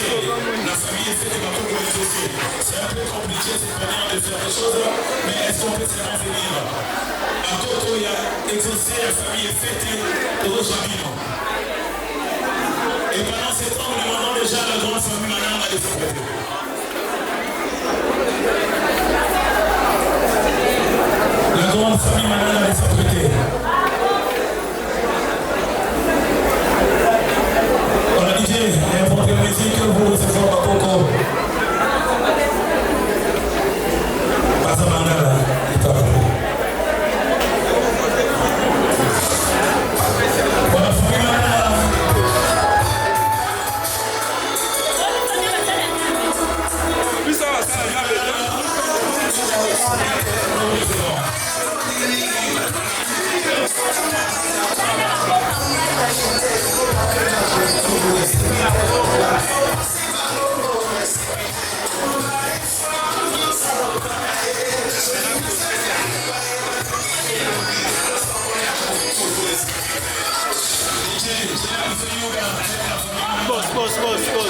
la famille est faite de beaucoup exaucer. C'est un peu compliqué cette manière de faire les choses, mais est-ce qu'on peut se renseigner? À Coco, il a exaucé, la famille est faite de Rojabino. Et pendant ce temps, nous demandons déjà à la grande famille Manama de s'apprêter. La grande famille Manama de s'apprêter. DJ, n'importe quelle musique que vous recevez à Coco. Passa Mandala, voilà, famille Mandala. Boss.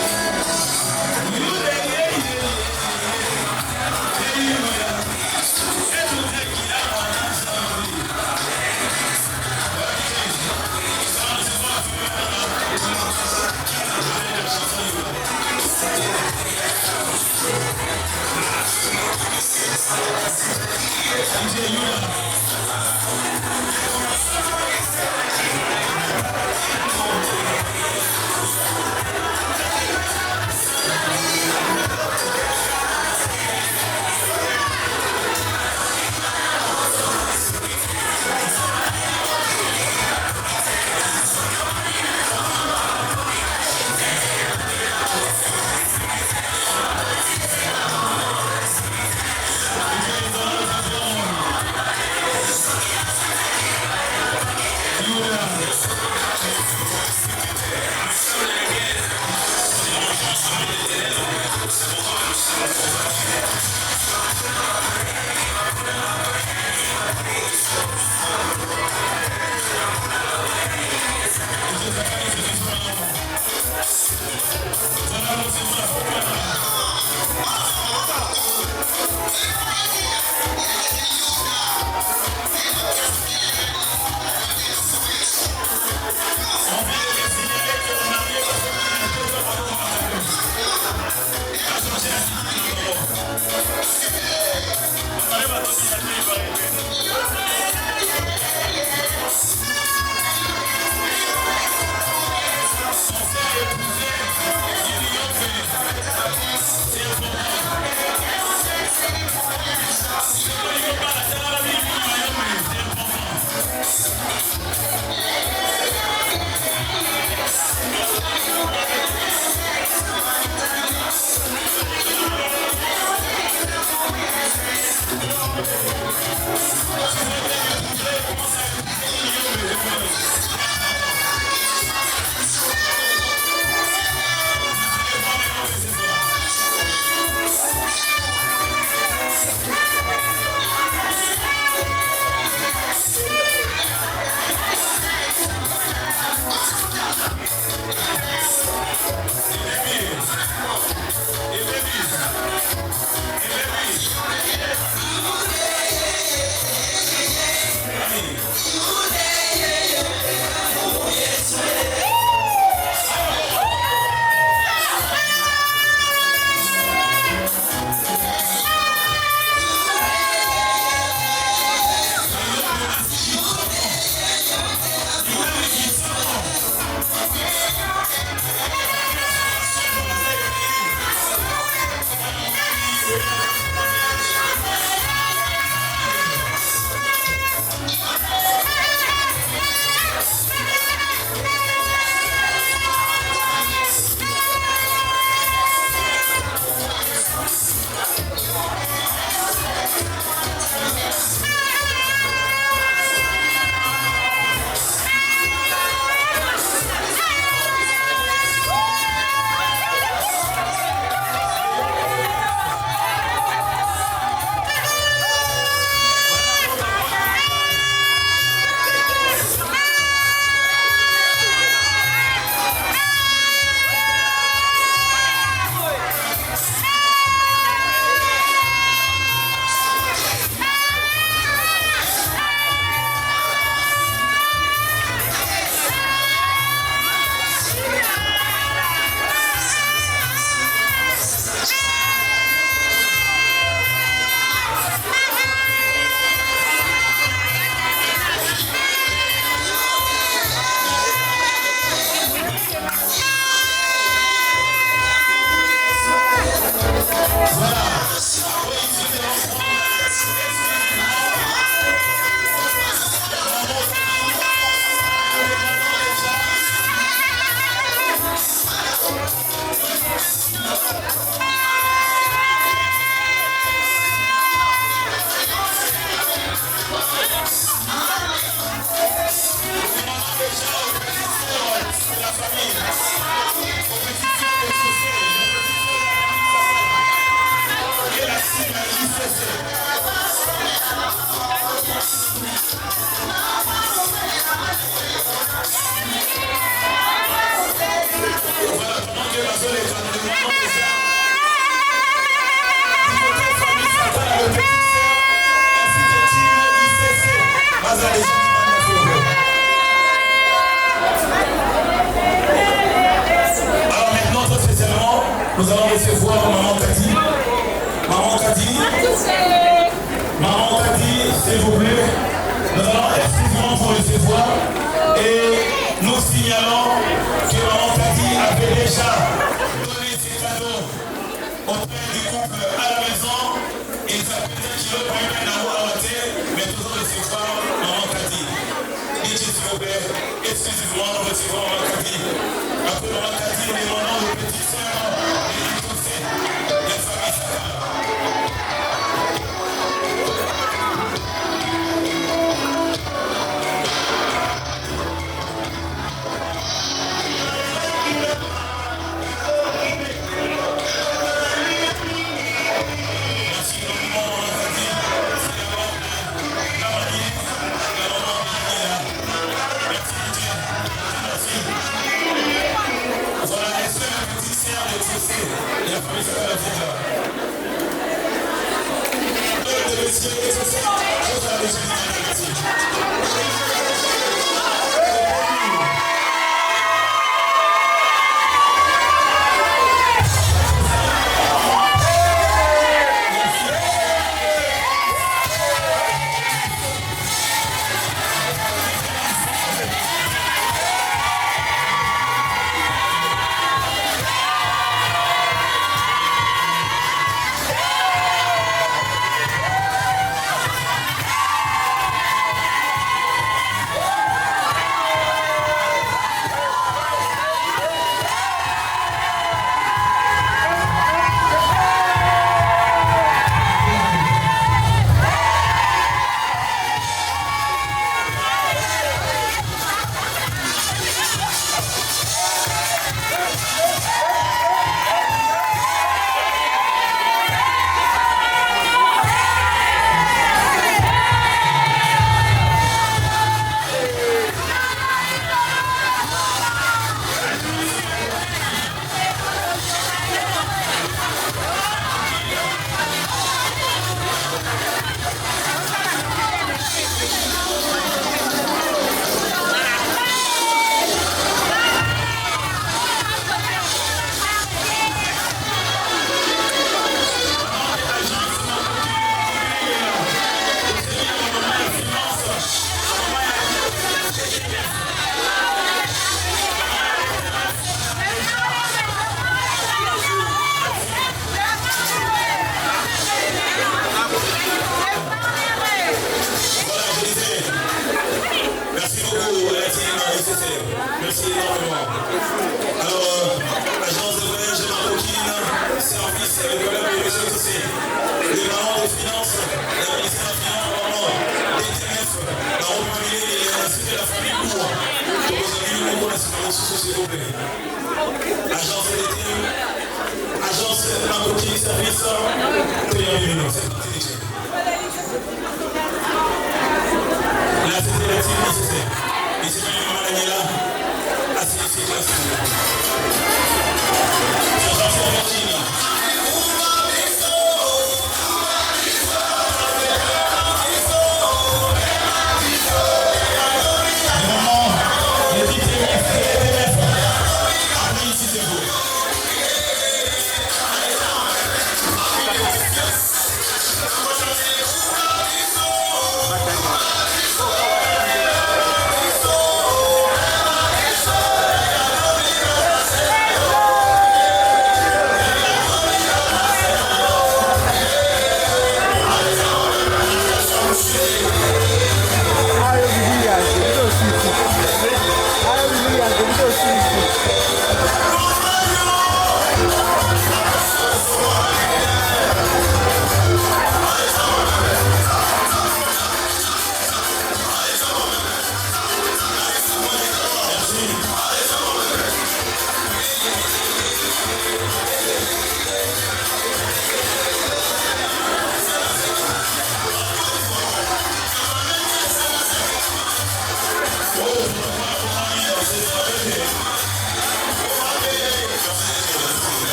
Nous allons recevoir Maman Kadi. Maman Kadi. Maman Kadi, s'il vous plaît. Nous allons exclusivement vous recevoir. Et nous signalons que Maman Kadi avait déjà donné ses cadeaux auprès du couple à la maison. Et ça peut être qu'il a pas d'amour à la tête, mais toujours recevoir Maman Kadi. Et s'il vous plaît, exclusivement nous recevons Maman Kadi. Après Maman Kadi, nous demandons aux petites sœurs et tous les familles Saka. Merci énormément. Alors, agence de voyage marocaine, service, le collègue de monsieur aussi, les parents des finances, la ministère des Finances, vraiment, les TNF, la remobilier et c'était la famille Koura. Donc, vous avez eu le mot national sous s'il vous plaît. Agence de DTM, agence marocaine, service, bienvenue, c'est parti déjà. Là, c'était la team nécessaire. Et c'est venu Maman Daniela. Assistez classe. Jean-François Virginie. Le petit TF. Après ici c'est vous.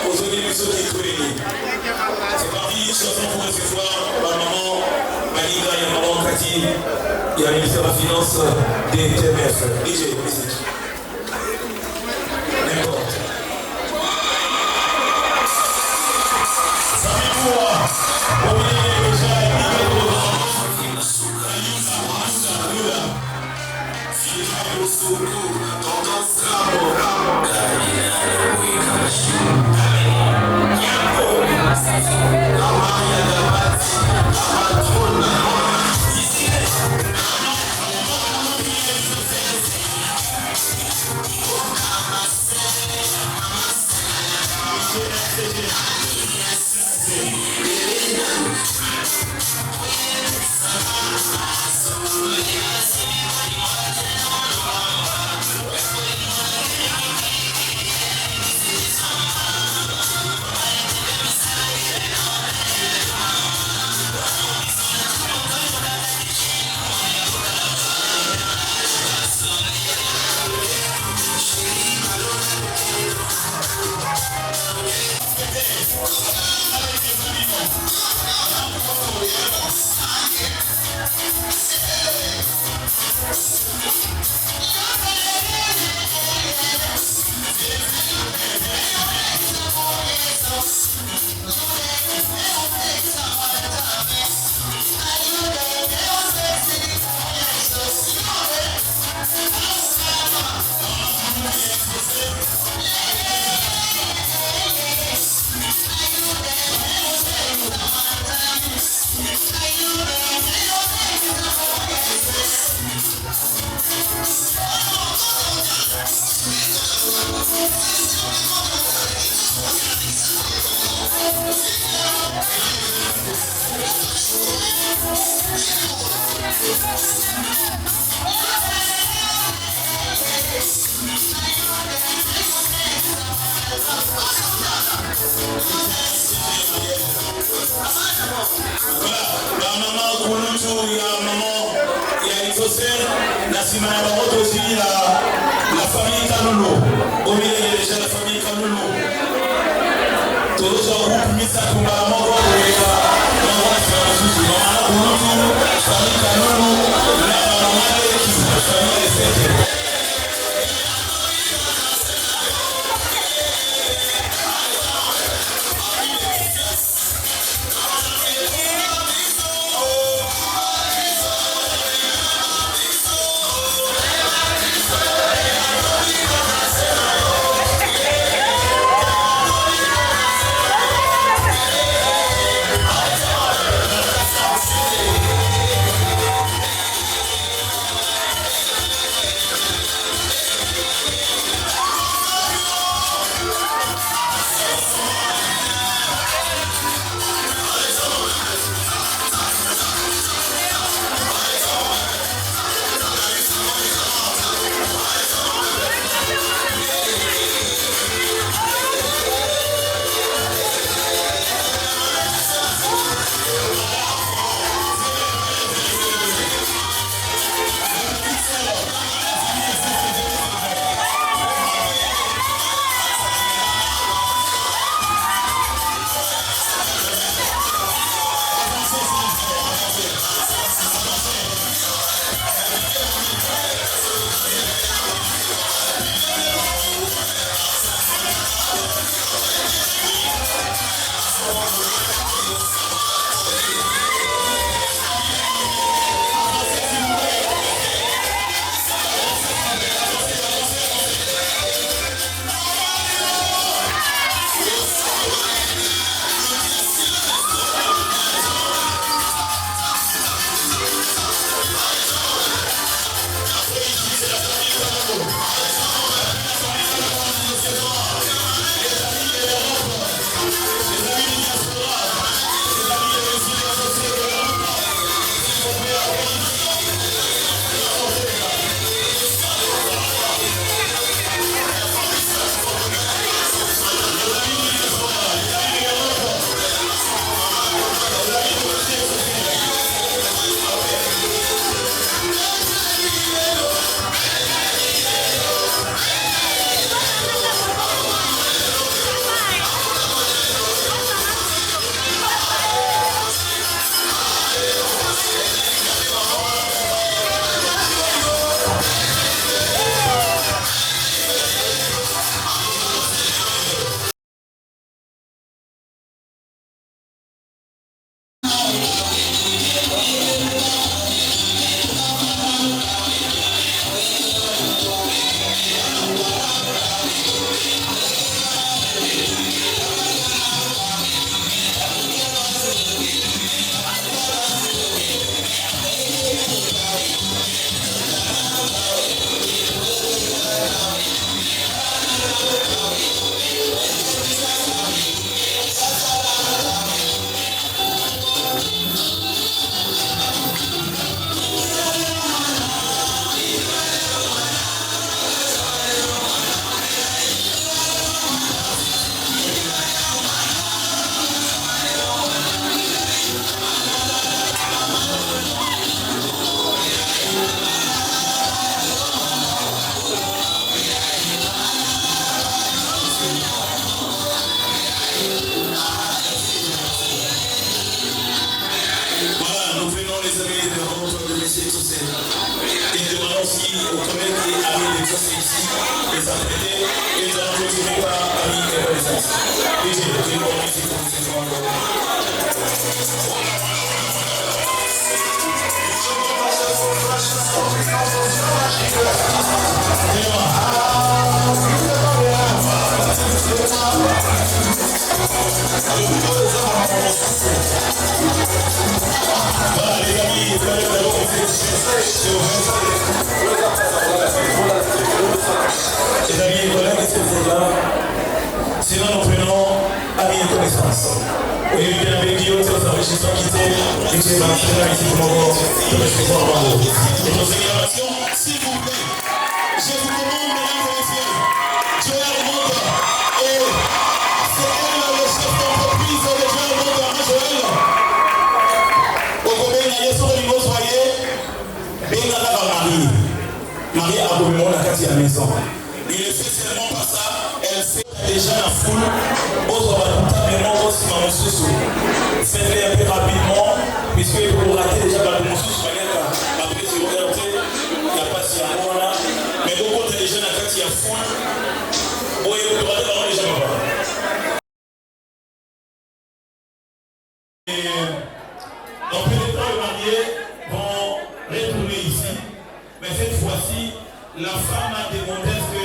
aujourd'hui, nous sommes écoulés. C'est parti, chanson pour recevoir ma maman, Malinga et maman Cathy, et la ministère de la Finance des TMF. DJ, musique. N'importe. La famille Kanoulou, au milieu de la famille Kanoulou, tous les gens qui mis ça comme la mort, famille Kanoulou, la famille s'arrêter et nous allons continuer par Ami et Renaissance. DJ, je vous remercie pour ce soir. Voilà les amis, les amis et collègues, est-ce que vous êtes là? Sinon nous prenons Amis et Connaissances. Et bien avec Guillaume, c'est enrichissant qui était et c'est dans la ici pour le moment de recevoir Bravo. Et nos acclamations, s'il vous plaît, je vous demande, mesdames et messieurs, Joël Monde, et c'est elle le chef d'entreprise de Joël Monde, hein, Joël. Au combien il y a sur le niveau soyez, et il y a là Marie. Marie a probablement la carte à la maison. Il ne fait seulement pas ça, elle fait déjà la foule, autre notamment aussi dans le sous. Faites-les un peu rapidement, puisque pour rater déjà dans le sous, après si vous regardez, il n'y a pas si à moi là, mais au côté des jeunes à carte, il y a foule, où il faut rater dans les gens. Donc peu de temps, les mariés vont retourner ici, mais cette fois-ci, la femme a demandé que,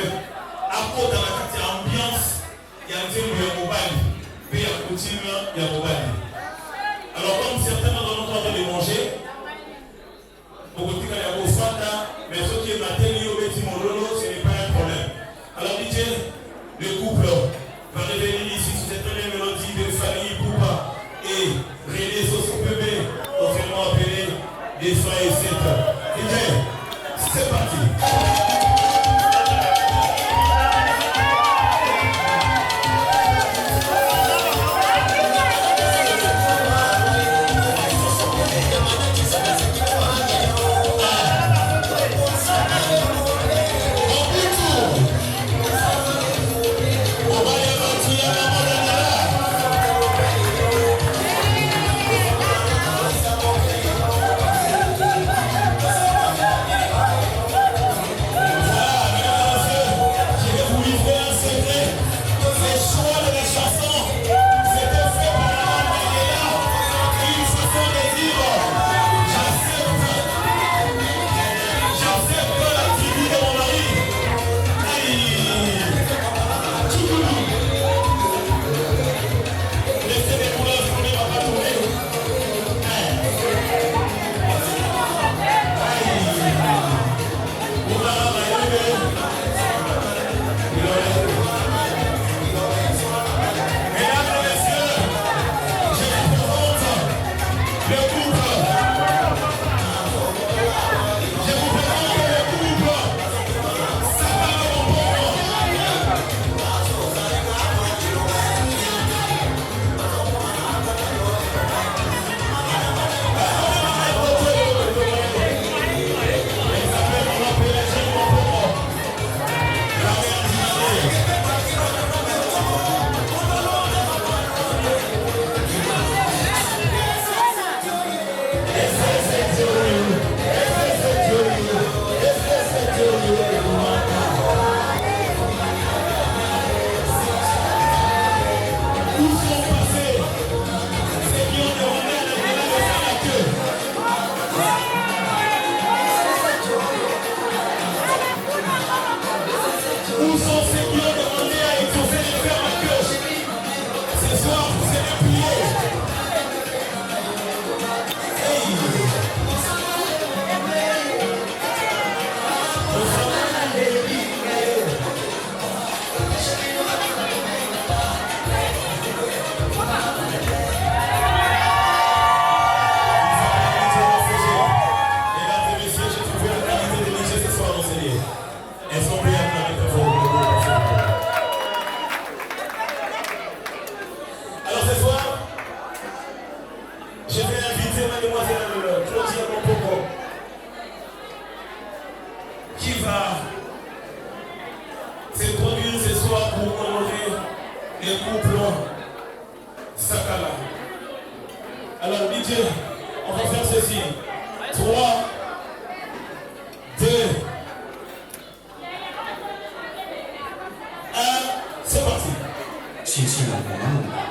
à cause de la quartier ambiance, il y a un thème de mobile, puis il y a coutume, il y a mobile. Alors, comme certains d'entre nous sont en train de manger, pour dire qu'il y a beau fata, mais ce qui est matin, au petit mololo, ce n'est pas un problème. Alors, DJ, le couple va revenir ici sur cette première mélodie de famille Poupa et René Soso Bébé, autrement appelé des frères et sœurs. DJ, c'est parti. Alors DJ, on va faire ceci. 3, 2, 谢谢了我们。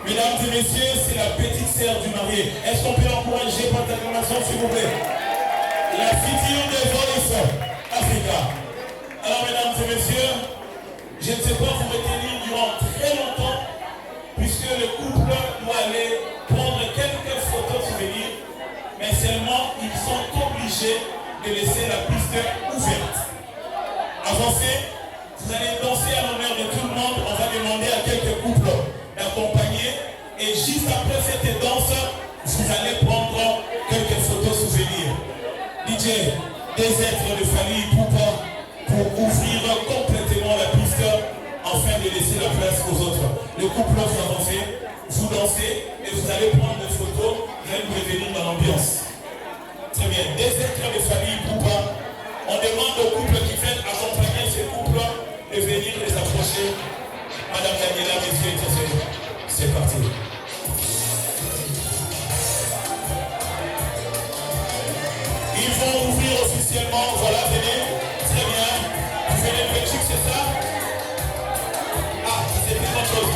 Mesdames et messieurs, c'est la petite sœur du marié. Est-ce qu'on peut l'encourager par l'acclamation, s'il vous plaît? La future de Voice Africa. Alors, mesdames et messieurs, je ne sais pas vous retenir durant très longtemps, puisque le couple doit aller prendre quelques photos souvenirs, mais seulement ils sont obligés de laisser la piste ouverte. Avancez, vous allez danser à l'honneur de tout le monde. On va demander à quelques couples d'accompagner, et juste après cette danse, vous allez prendre quelques photos souvenirs. DJ, des êtres de famille Poupa pour ouvrir complètement la piste afin de laisser la place aux autres. Le couple va avancer, vous dansez et vous allez prendre des photos, vous allez revenir dans l'ambiance. Très bien, des êtres de famille Poupa. On demande aux couples qui viennent accompagner ces couples de venir les approcher. Madame Daniela, messieurs, c'est parti. Ils vont ouvrir officiellement, voilà, venez. Très bien. Vous venez de Belgique, c'est ça? Ah, c'est une bonne chose.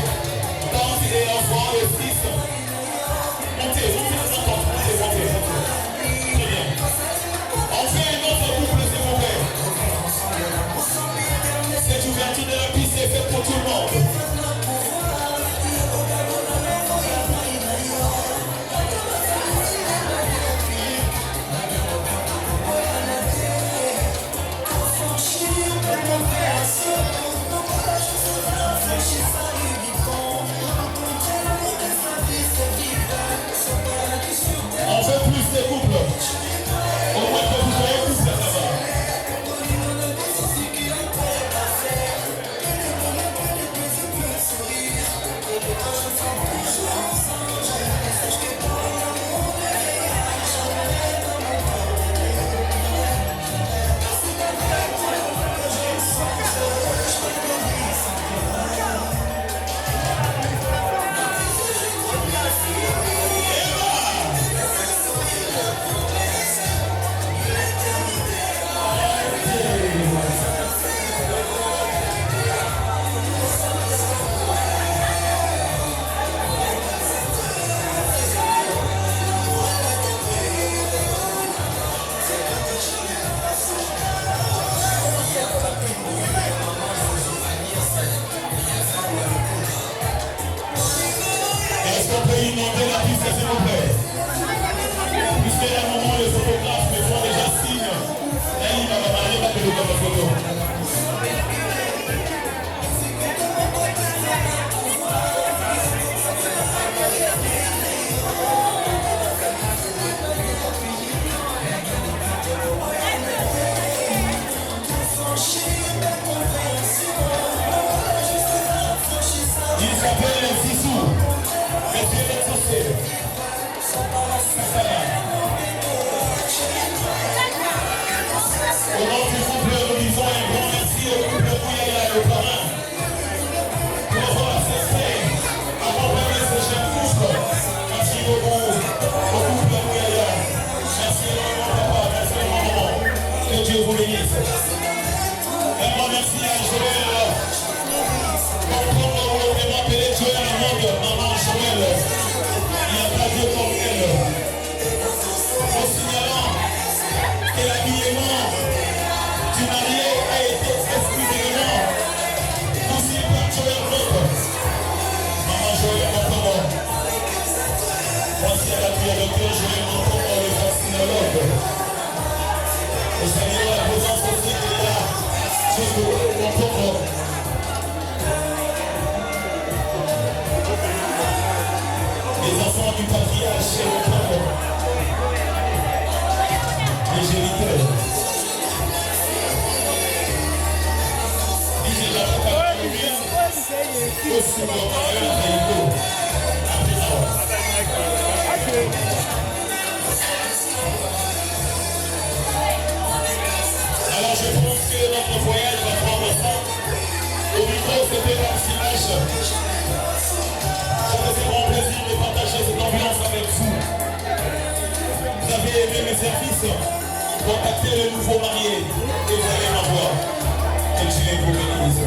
Danse et enfants et fils. Montez, montez. Très bien. On fait un autre couple, s'il vous plaît. Cette ouverture de la piste est faite pour tout le monde. veuillez monter la piste, s'il vous plaît. Puisqu'il y a un moment, les photographes me font déjà signe. Et il va m'arriver à faire la photo. Il s'appelle Zizou, monsieur l'exaucé. Au nom du couple, nous disons un grand merci au couple Mouyaya, le parrain, pour avoir accepté, accompagné ce jeune couple. Merci beaucoup au couple Mouyaya. Merci énormément papa, merci énormément. Que Dieu vous bénisse. Un grand merci à Joël. Comme on peut m'appeler Joël à monde, maman Joël. Il n'y a pas Dieu comme elle. En signalant que l'habillement du marié a été exclusivement poussé par Joël Rock. Maman Joël Mokomo. Voici à la prière de Dieu, Joël Mokomo, le vaccinologue. Et saluer la présence aussi de la Joël Mokomo. Les enfants du patriarche chez le peuple, les géniteurs. Disait Jacques aussi dans la réalité. Alors je pense que notre voyage va prendre fin. Au micro, c'était Maximage. C'est mon plaisir de partager cette ambiance avec vous. Vous avez aimé mes services? Contactez le nouveau marié et vous allez m'envoyer. Que Dieu vous bénisse.